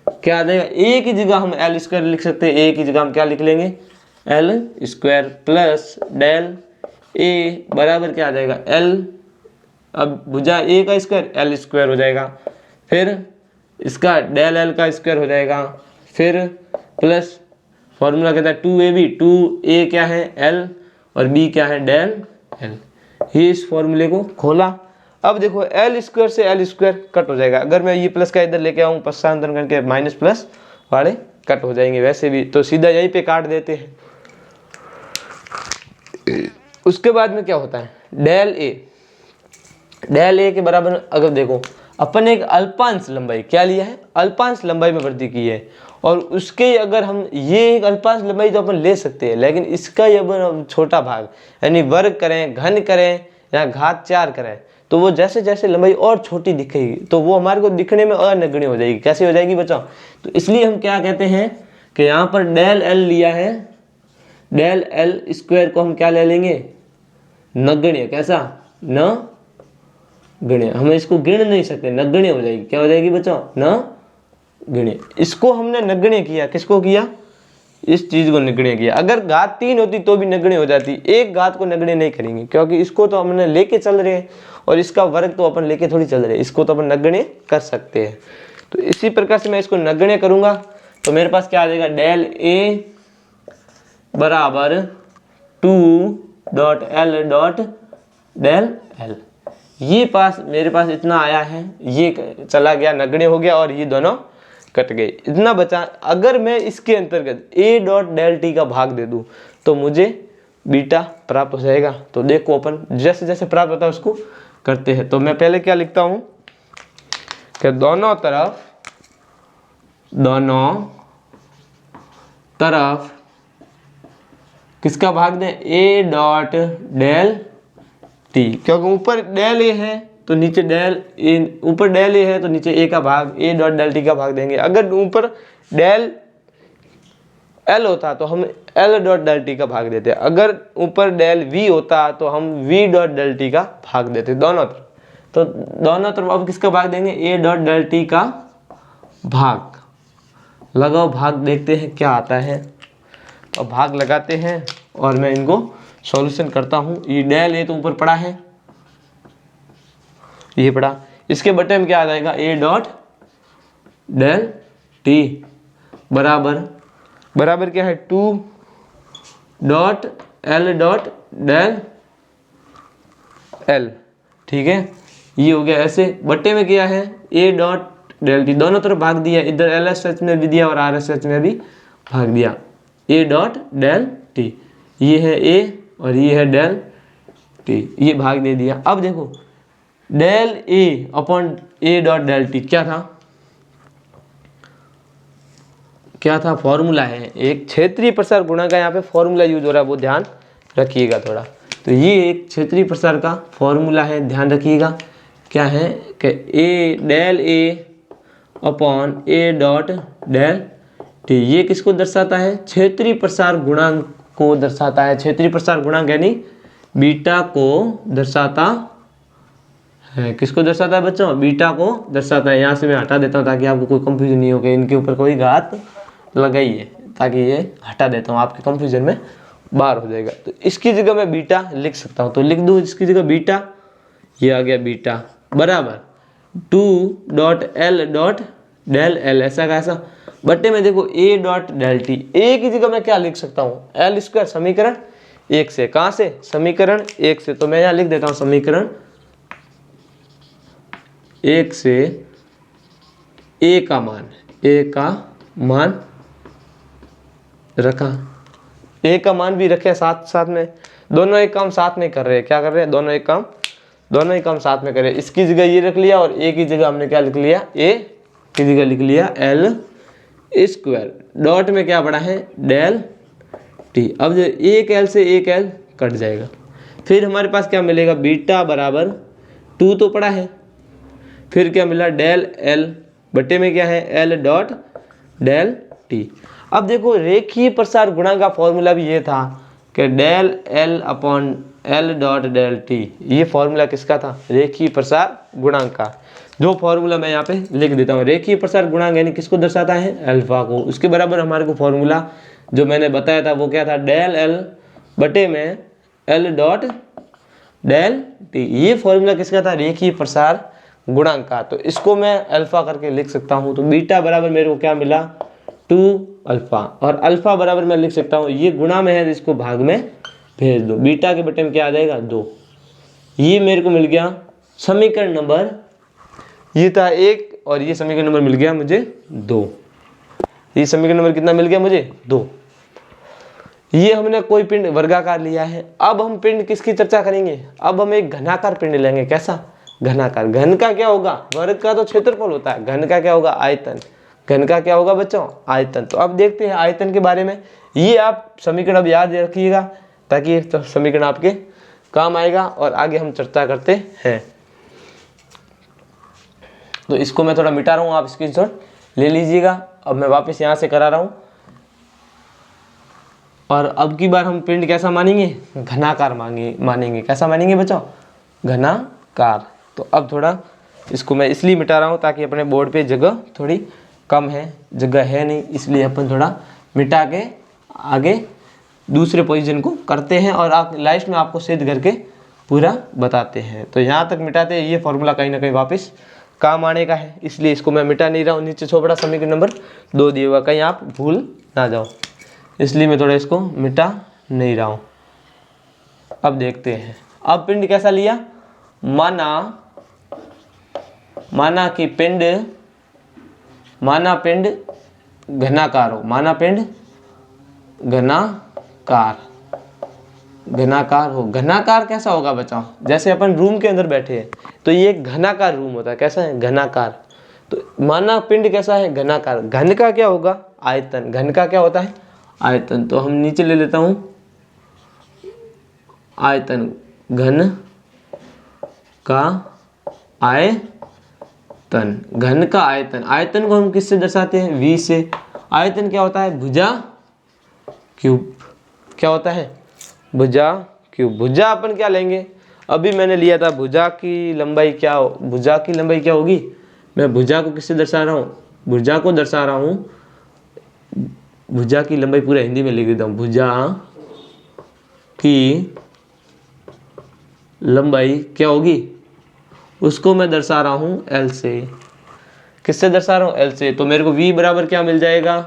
क्या आ जाएगा, a की जगह हम एल स्क्वायर लिख सकते हैं, a की जगह हम क्या लिख लेंगे L square plus del A बराबर क्या आ जाएगा एल, अब भुजा ए का स्क्वायर एल स्क्वायर हो जाएगा, फिर इसका डेल एल का स्क्वायर हो जाएगा, फिर प्लस फॉर्मूला कहता है 2ab, 2a क्या है एल और b क्या है डेल एल। ये इस फॉर्मूले को खोला। अब देखो एल स्क्वायर से एल स्क्वायर कट हो जाएगा, अगर मैं ये प्लस का इधर लेके आऊँ पश्चांतरण करके माइनस प्लस वाले कट हो जाएंगे वैसे भी, तो सीधा यहीं पे काट देते हैं। उसके बाद में क्या होता है डेल ए के बराबर, अगर देखो अपन एक अल्पांश लंबाई क्या लिया है, अल्पांश लंबाई में वृद्धि की है, और उसके अगर हम ये एक अल्पांश लंबाई तो अपन ले सकते हैं, लेकिन इसका अगर छोटा भाग यानी वर्ग करें, घन करें या घात 4 करें, तो वो जैसे जैसे लंबाई और छोटी दिखेगी तो वो हमारे को दिखने में अनगण्य हो जाएगी। कैसे हो जाएगी बच्चों, तो इसलिए हम क्या कहते हैं कि यहाँ पर डेल एल लिया है, डेल एल स्क्वायर को हम क्या ले लेंगे नगण्य, कैसा नगण्य, हम इसको गिन नहीं सकते, नगण्य हो जाएगी, क्या हो जाएगी बच्चों नगण्य। इसको हमने नगण्य किया, किसको किया, इस चीज को नगण्य किया। अगर घात 3 होती तो भी नगण्य हो जाती, एक घात को नगण्य नहीं करेंगे क्योंकि इसको तो हमने लेके चल रहे हैं और इसका वर्ग तो अपन लेके थोड़ी चल रहे हैं, इसको तो अपन नगण्य कर सकते हैं। तो इसी प्रकार से मैं इसको नगण्य करूंगा तो मेरे पास क्या आ जाएगा डेल ए बराबर 2.l डेल एल। ये पास मेरे पास इतना आया है, ये चला गया नगण्य हो गया और ये दोनों कट गए, इतना बचा। अगर मैं इसके अंतर्गत a डॉट डेल टी का भाग दे दूं तो मुझे बीटा प्राप्त हो जाएगा। तो देखो अपन जैसे जैसे प्राप्त होता है उसको करते हैं। तो मैं पहले क्या लिखता हूं कि दोनों तरफ किसका भाग दें, a डॉट डेल टी, क्योंकि ऊपर डेल ए है तो नीचे डेल ए, ऊपर डेल ए है तो नीचे ए का भाग a डॉट डेल टी का भाग देंगे। अगर ऊपर डेल एल होता तो हम एल डॉट डेल टी का भाग देते, अगर ऊपर डेल वी होता तो हम वी डॉट डेल टी का भाग देते, दोनों तरफ। तो दोनों तरफ अब किसका भाग देंगे, a डॉट डेल टी का भाग। लगाओ भाग, देखते हैं क्या आता है। तो भाग लगाते हैं और मैं इनको सॉल्यूशन करता हूं। ये डेल ए तो ऊपर पड़ा है, ये पड़ा, इसके बटे में क्या आ जाएगा a डॉट डेल टी बराबर क्या है 2 dot L dot del L. ठीक है, ये हो गया ऐसे। बट्टे में क्या है a डॉट डेल टी, दोनों तरफ भाग दिया, इधर एल एस एच में भी दिया और आर एस एच में भी भाग दिया, a डॉट डेल टी, ये है a और ये है डेल टी, ये भाग दे दिया। अब देखो del a upon a dot del T क्या था फॉर्मूला है, एक क्षेत्रीय प्रसार गुणांक का यहाँ पे फॉर्मूला यूज हो रहा है, वो ध्यान रखिएगा थोड़ा। तो ये एक क्षेत्रीय प्रसार का फॉर्मूला है, ध्यान रखिएगा क्या है कि a del a upon a dot del T, ये किसको दर्शाता है, क्षेत्रीय प्रसार गुणांक को दर्शाता है। क्षेत्रीय प्रसार गुणांक यानी बीटा को दर्शाता है, किसको दर्शाता है बच्चों, बीटा को दर्शाता है। यहाँ से मैं हटा देता हूँ ताकि आपको कोई कंफ्यूजन नहीं हो कि इनके ऊपर कोई घात लगाई है, ताकि ये हटा देता हूँ, आपके कंफ्यूजन में बाहर हो जाएगा। तो इसकी जगह मैं बीटा लिख सकता हूँ, तो लिख दूँ इसकी जगह बीटा, ये आ गया बीटा बराबर 2 dot L dot del L, ऐसा का ऐसा। बट्टे में देखो a dot del T, a की जगह मैं क्या लिख सकता हूँ एल स्क्वायर, समीकरण 1 से। कहाँ से? समीकरण 1 से। तो मैं यहाँ लिख देता हूँ समीकरण 1 से a का मान रखा। a का मान भी रखे साथ साथ में, दोनों एक काम साथ में कर रहे हैं। क्या कर रहे हैं? दोनों ही काम साथ में कर रहे हैं। इसकी जगह ये रख लिया और a की जगह हमने क्या लिख लिया? a की जगह लिख लिया l स्क्वायर। डॉट में क्या पड़ा है? Del T. अब जो एक l से एक l कट जाएगा, फिर हमारे पास क्या मिलेगा? बीटा बराबर 2 तो पड़ा है, फिर क्या मिला? डेल l बटे में क्या है? l dot del T. अब देखो रेखीय प्रसार गुणांक का फॉर्मूला भी ये था कि del l upon l dot del T. ये फॉर्मूला किसका था? रेखीय प्रसार गुणांक का। जो फॉर्मूला मैं यहाँ पे लिख देता हूँ। रेखीय प्रसार गुणांक यानी किसको दर्शाता है? अल्फा को। उसके बराबर हमारे को फॉर्मूला जो मैंने बताया था वो क्या था? डेल l बटे में l डॉट डेल टी। ये फॉर्मूला किसका था? रेखीय प्रसार गुणांक का। तो इसको मैं अल्फा करके लिख सकता हूँ। तो बीटा बराबर मेरे को क्या मिला? 2 अल्फा। और अल्फा बराबर मैं लिख सकता हूँ, ये गुणा में है इसको भाग में भेज दो। बीटा के बटे में क्या आ जाएगा? 2। ये मेरे को मिल गया समीकरण नंबर, ये था 1 और ये समीकरण नंबर मिल गया मुझे 2। ये समीकरण नंबर कितना मिल गया मुझे? 2। ये हमने कोई पिंड वर्गाकार लिया है। अब हम पिंड किसकी चर्चा करेंगे? अब हम एक घनाकार पिंड लेंगे। कैसा? घनाकार। घन का क्या होगा? वर्ग का तो क्षेत्रफल होता है, घन का क्या होगा? आयतन। घन का क्या होगा बच्चों? आयतन। तो अब देखते हैं आयतन के बारे में। ये आप समीकरण अब याद रखिएगा ताकि ये तो समीकरण आपके काम आएगा और आगे हम चर्चा करते हैं। तो इसको मैं थोड़ा मिटा रहा हूँ, आप स्क्रीनशॉट ले लीजिएगा। अब मैं वापस यहाँ से करा रहा हूँ और अब की बार हम पिंड कैसा मानेंगे? घनाकार मानेंगे। कैसा मानेंगे बच्चों? घनाकार। तो अब थोड़ा इसको मैं इसलिए मिटा रहा हूँ ताकि अपने बोर्ड पे जगह थोड़ी कम है, जगह है नहीं, इसलिए अपन थोड़ा मिटा के आगे दूसरे पोजीशन को करते हैं और लास्ट में आपको सिद्ध करके पूरा बताते हैं। तो यहाँ तक मिटाते हैं। ये फॉर्मूला कहीं ना कहीं वापस काम आने का है, इसलिए इसको मैं मिटा नहीं रहा हूँ। नीचे छोटा समीकरण नंबर 2 दिया हुआ, कहीं आप भूल ना जाओ, इसलिए मैं थोड़ा इसको मिटा नहीं रहा हूँ। अब देखते हैं। अब पिंड कैसा लिया? माना कि पिंड घनाकार हो। माना पिंड घनाकार हो। घनाकार कैसा होगा बच्चों? जैसे अपन रूम के अंदर बैठे हैं तो ये एक घनाकार रूम होता है। कैसा है? घनाकार। तो माना पिंड कैसा है? घनाकार। घन का क्या होगा? आयतन। घन का क्या होता है? आयतन। तो हम नीचे ले लेता हूँ आयतन। घन का आयतन। घन का आयतन। आयतन को हम किससे दर्शाते हैं? v से। आयतन क्या होता है? भुजा क्यूब। क्या होता है? भुजा क्यूब। भुजा अपन क्या लेंगे? अभी मैंने लिया था भुजा की लंबाई क्या होगी? मैं भुजा को किससे दर्शा रहा हूँ? भुजा को दर्शा रहा हूँ, भुजा की लंबाई पूरा हिंदी में लिख देता हूँ। भुजा की लंबाई क्या होगी? उसको मैं दर्शा रहा हूँ L से। किससे दर्शा रहा हूँ? L से। तो मेरे को V बराबर क्या मिल जाएगा?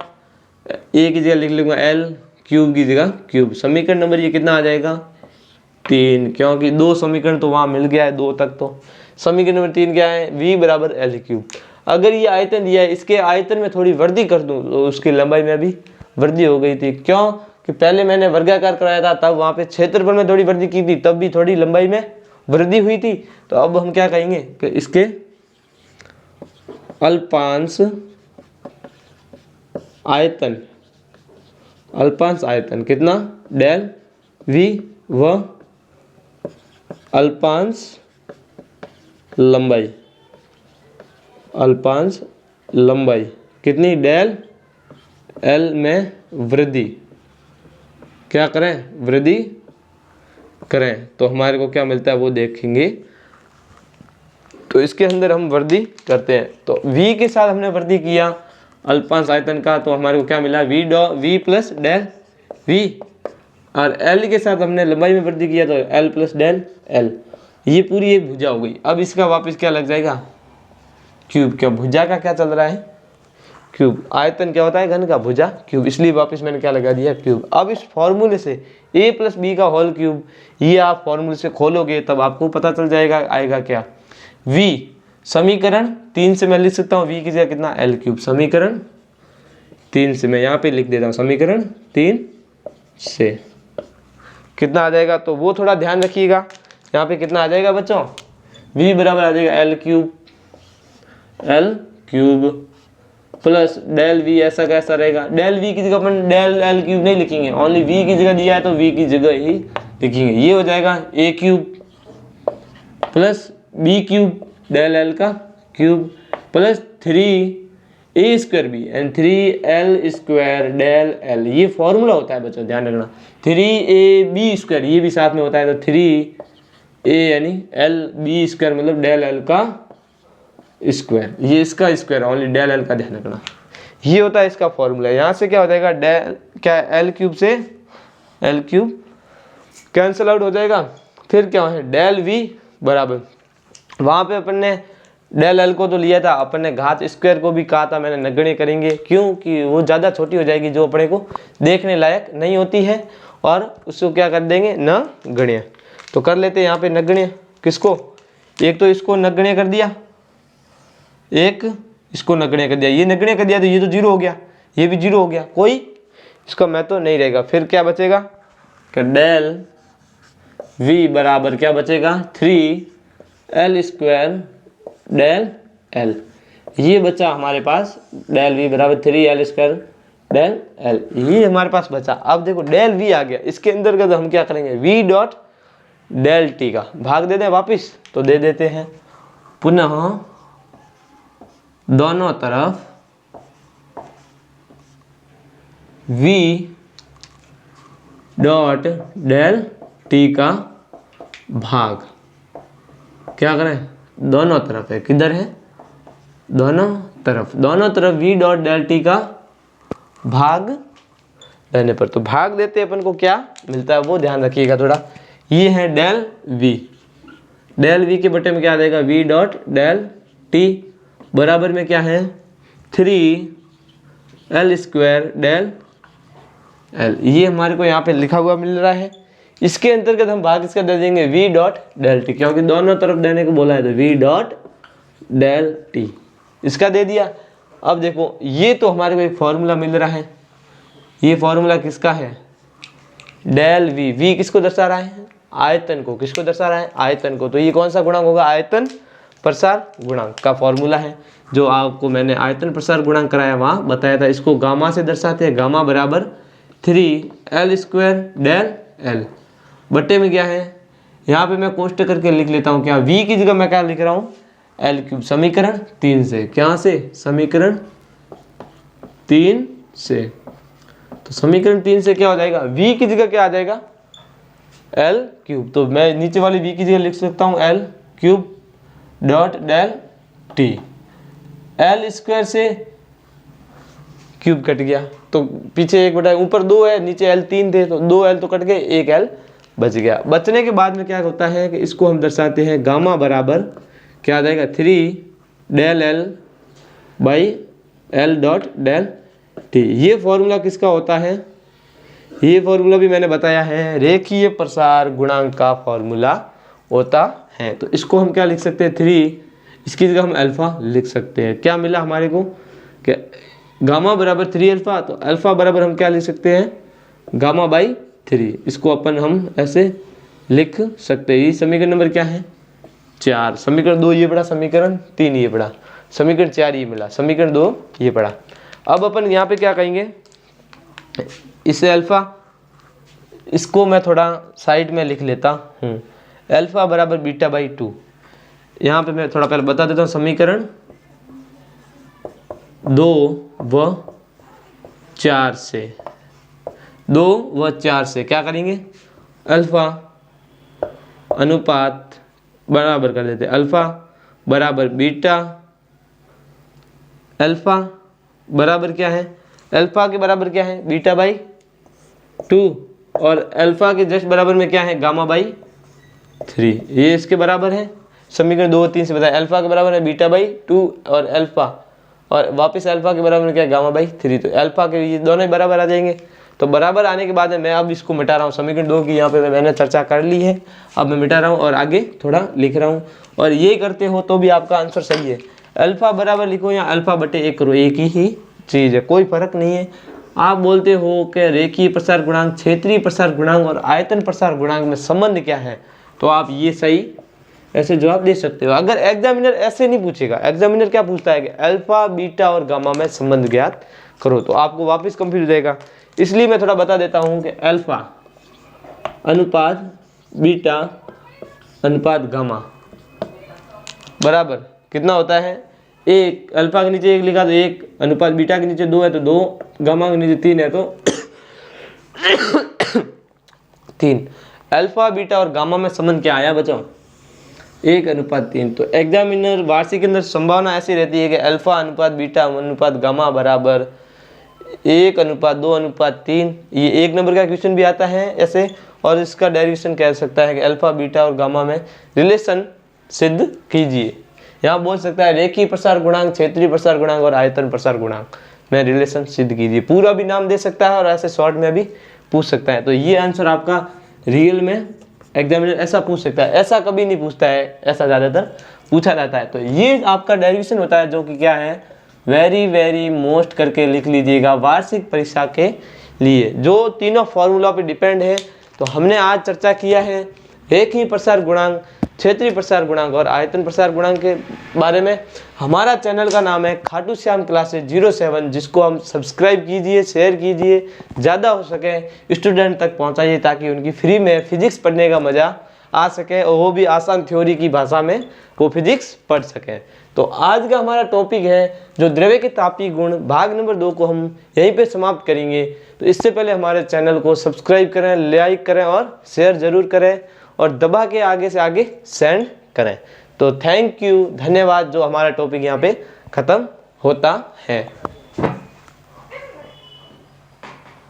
A की जगह लिख लूँगा L, क्यूब की जगह क्यूब। समीकरण नंबर ये कितना आ जाएगा? 3, क्योंकि 2 समीकरण तो वहाँ मिल गया है 2 तक। तो समीकरण नंबर 3 क्या है? V बराबर L क्यूब। अगर ये आयतन दिया है, इसके आयतन में थोड़ी वृद्धि कर दूँ तो उसकी लंबाई में भी वृद्धि हो गई थी। क्यों? कि पहले मैंने वर्गाकार कराया था, तब वहाँ पे क्षेत्रफल में थोड़ी वृद्धि की थी, तब भी थोड़ी लंबाई में वृद्धि हुई थी। तो अब हम क्या कहेंगे कि इसके अल्पांश आयतन कितना? डेल v व अल्पांश लंबाई कितनी? डेल l में वृद्धि क्या करें? वृद्धि करें। तो हमारे को क्या मिलता है वो देखेंगे। तो इसके अंदर हम वृद्धि करते हैं। तो v के साथ हमने वृद्धि किया अल्पांश आयतन का, तो हमारे को क्या मिला? v plus del v। और l के साथ हमने लंबाई में वृद्धि किया तो l प्लस डेल l। ये पूरी एक भुजा हो गई। अब इसका वापस क्या लग जाएगा? क्यूब। क्या भुजा का क्या चल रहा है? क्यूब। आयतन क्या होता है? घन का भुजा क्यूब, इसलिए वापस मैंने क्या लगा दिया? क्यूब। अब इस फॉर्मूले से a + b का होल क्यूब, ये आप फॉर्मूले से खोलोगे तब आपको पता चल जाएगा आएगा क्या? v समीकरण 3 से मैं लिख सकता हूँ v की जगह कितना? l3। समीकरण 3 से मैं यहाँ पे लिख देता हूँ, समीकरण 3 से कितना आ जाएगा? तो वो थोड़ा ध्यान रखिएगा, यहाँ पे कितना आ जाएगा बच्चों? v बराबर आ जाएगा l3 प्लस डेल v, ऐसा कैसा रहेगा? डेल v की जगह अपन डेल l3 नहीं लिखेंगे, ओनली v की जगह दिया है तो v की जगह ही लिखेंगे। ये हो जाएगा a3 plus b3 del l का cube plus 3a² b and 3l² del l। ये फॉर्मूला होता है बच्चों, ध्यान रखना। 3ab², ये भी साथ में होता है, तो 3a यानी lb² मतलब डेल l का स्क्वायर, ये इसका स्क्वायर, ओनली डेल l का ध्यान रखना। ये होता है इसका फॉर्मूला। यहाँ से क्या हो जाएगा? डेल क्या l3 से l3 कैंसिल आउट हो जाएगा। फिर क्या है? डेल v बराबर, वहाँ पे अपन ने डेल l को तो लिया था, अपन ने घात स्क्वायर को भी कहा था मैंने नगण्य करेंगे, क्योंकि वो ज़्यादा छोटी हो जाएगी जो अपने को देखने लायक नहीं होती है, और उसको क्या कर देंगे? नगण्य। तो कर लेते हैं यहाँ पे नगण्य। किसको? एक तो इसको नगण्य कर दिया, एक इसको नगण्य कर दिया। ये नगण्य कर दिया तो ये तो 0 हो गया, ये भी 0 हो गया, कोई इसका महत्व नहीं रहेगा। फिर क्या बचेगा? कि डेल v बराबर क्या बचेगा? 3l² del l। ये बचा हमारे पास डेल v बराबर 3l² डेल l, ये हमारे पास बचा। अब देखो डेल v आ गया, इसके अंतर्गत हम क्या करेंगे? v डॉट डेल t का भाग दे दें वापिस, तो दे देते हैं। पुनः दोनों तरफ v डॉट डेल t का भाग क्या करें? दोनों तरफ है, किधर है? दोनों तरफ, दोनों तरफ v डॉट डेल t का भाग देने पर, तो भाग देते अपन को क्या मिलता है वो ध्यान रखिएगा थोड़ा। ये है डेल v, डेल v के बटे में क्या आ जाएगा? v डॉट डेल t बराबर में क्या है? 3l² del l। ये हमारे को यहाँ पे लिखा हुआ मिल रहा है। इसके अंतर्गत हम भाग इसका दे देंगे v डॉट डेल t, क्योंकि दोनों तरफ देने को बोला है तो v डॉट डेल t इसका दे दिया। अब देखो ये तो हमारे को एक फॉर्मूला मिल रहा है, ये फॉर्मूला किसका है? Del v। v किसको दर्शा रहा है? आयतन को। किसको दर्शा रहा है? आयतन को। तो ये कौन सा गुणांक होगा? आयतन प्रसार गुणांक का फॉर्मूला है, जो आपको मैंने आयतन प्रसार गुणांक कराया वहाँ बताया था। इसको गामा से दर्शाते हैं, गामा बराबर 3l² डेल l बट्टे में क्या है? यहाँ पे मैं कोष्टक करके लिख लेता हूँ क्या? v की जगह मैं क्या लिख रहा हूँ? l3। समीकरण 3 से, क्या से? समीकरण 3 से। तो समीकरण 3 से क्या हो जाएगा? v की जगह क्या आ जाएगा? l3। तो मैं नीचे वाली v की जगह लिख सकता हूँ l3 dot del t। l² से क्यूब कट गया, तो पीछे 1/, ऊपर 2 है, नीचे l3 थे, तो 2l तो कट गए, 1l बच गया। बचने के बाद में क्या होता है कि इसको हम दर्शाते हैं गामा बराबर क्या आ जाएगा? 3 del l by l dot del t। ये फॉर्मूला किसका होता है? ये फॉर्मूला भी मैंने बताया है, रेखीय प्रसार गुणांक का फॉर्मूला होता है। तो इसको हम क्या लिख सकते हैं? 3, इसकी जगह हम अल्फा लिख सकते हैं। क्या मिला हमारे को? क्या गामा बराबर 3α, तो अल्फा बराबर हम क्या लिख सकते हैं? Gamma by 3। इसको अपन हम ऐसे लिख सकते हैं। ये समीकरण नंबर क्या है? 4। समीकरण 2 ये पड़ा, समीकरण 3 ये पड़ा, समीकरण 4 ये मिला, समीकरण 2 ये पड़ा। अब अपन यहाँ पे क्या कहेंगे? इसे अल्फा, इसको मैं थोड़ा साइड में लिख लेता हूँ। अल्फा बराबर बीटा बाई 2। यहाँ पे मैं थोड़ा पहले बता देता हूँ। समीकरण 2 व 4 से, 2 व 4 से क्या करेंगे? अल्फा अनुपात बराबर कर देते, अल्फा बराबर बीटा, अल्फा बराबर क्या है? अल्फा के बराबर क्या है? बीटा बाई 2, और अल्फा के जस्ट बराबर में क्या है? Gamma by 3। ये इसके बराबर है। समीकरण 2 और 3 से बताया, अल्फा के बराबर है बीटा बाई 2 और अल्फा और वापस अल्फा के बराबर में क्या गामा बाई 3, तो अल्फा के ये दोनों ही बराबर आ जाएंगे। तो बराबर आने के बाद में मैं अब इसको मिटा रहा हूँ। समीकरण 2 की यहाँ पे मैंने चर्चा कर ली है, अब मैं मिटा रहा हूँ और आगे थोड़ा लिख रहा हूँ। और ये करते हो तो भी आपका आंसर सही है। अल्फा बराबर लिखो या अल्फा बटे 1 करो, एक ही चीज़ है, कोई फर्क नहीं है। आप बोलते हो कि रेखीय प्रसार गुणांक, क्षेत्रीय प्रसार गुणांक और आयतन प्रसार गुणांक में संबंध क्या है, तो आप ये सही ऐसे जवाब दे सकते हो। अगर एग्जामिनर ऐसे नहीं पूछेगा, एग्जामिनर क्या पूछता है कि अल्फा बीटा और गामा में संबंध ज्ञात करो, तो आपको वापस कंफ्यूज देगा। इसलिए मैं थोड़ा बता देता हूँ कि अल्फा अनुपात बीटा अनुपात गामा बराबर कितना होता है, 1। अल्फा के नीचे 1 लिखा तो 1, अनुपात बीटा के नीचे 2 है तो 2, गामा के नीचे 3 है तो 3। अल्फा बीटा और गामा में संबंध क्या आया बच्चों, 1:3। तो एग्जामिनर वार्षिक के अंदर संभावना ऐसी रहती है कि अल्फा अनुपात बीटा अनुपात गामा बराबर 1:2:3। ये 1 नंबर का क्वेश्चन भी आता है ऐसे, और इसका डेरिवेशन कह सकता है कि अल्फा बीटा और गामा में रिलेशन सिद्ध कीजिए। यहाँ बोल सकता है रेखीय प्रसार गुणांक, क्षेत्रीय प्रसार गुणांक और आयतन प्रसार गुणांक में रिलेशन सिद्ध कीजिए। पूरा भी नाम दे सकता है और ऐसे शॉर्ट में भी पूछ सकता है। तो ये आंसर आपका रियल में एग्जामिनर ऐसा पूछ सकता है, ऐसा कभी नहीं पूछता है, ऐसा ज़्यादातर पूछा जाता है। तो ये आपका डेरिवेशन होता है, जो कि क्या है, वेरी वेरी मोस्ट करके लिख लीजिएगा वार्षिक परीक्षा के लिए, जो तीनों फॉर्मूला पे डिपेंड है। तो हमने आज चर्चा किया है रेखीय प्रसार गुणांक, क्षेत्रीय प्रसार गुणांक और आयतन प्रसार गुणांक के बारे में। हमारा चैनल का नाम है खाटू श्याम क्लासेज 07, जिसको हम सब्सक्राइब कीजिए, शेयर कीजिए, ज़्यादा हो सके स्टूडेंट तक पहुंचाइए, ताकि उनकी फ्री में फिजिक्स पढ़ने का मज़ा आ सके, और वो भी आसान थ्योरी की भाषा में वो फिजिक्स पढ़ सकें। तो आज का हमारा टॉपिक है जो द्रव्य के तापीय गुण, भाग नंबर 2 को हम यहीं पे समाप्त करेंगे। तो इससे पहले हमारे चैनल को सब्सक्राइब करें, लाइक करें और शेयर ज़रूर करें, और दबा के आगे से आगे सेंड करें। तो थैंक यू, धन्यवाद। जो हमारा टॉपिक यहाँ पे ख़त्म होता है।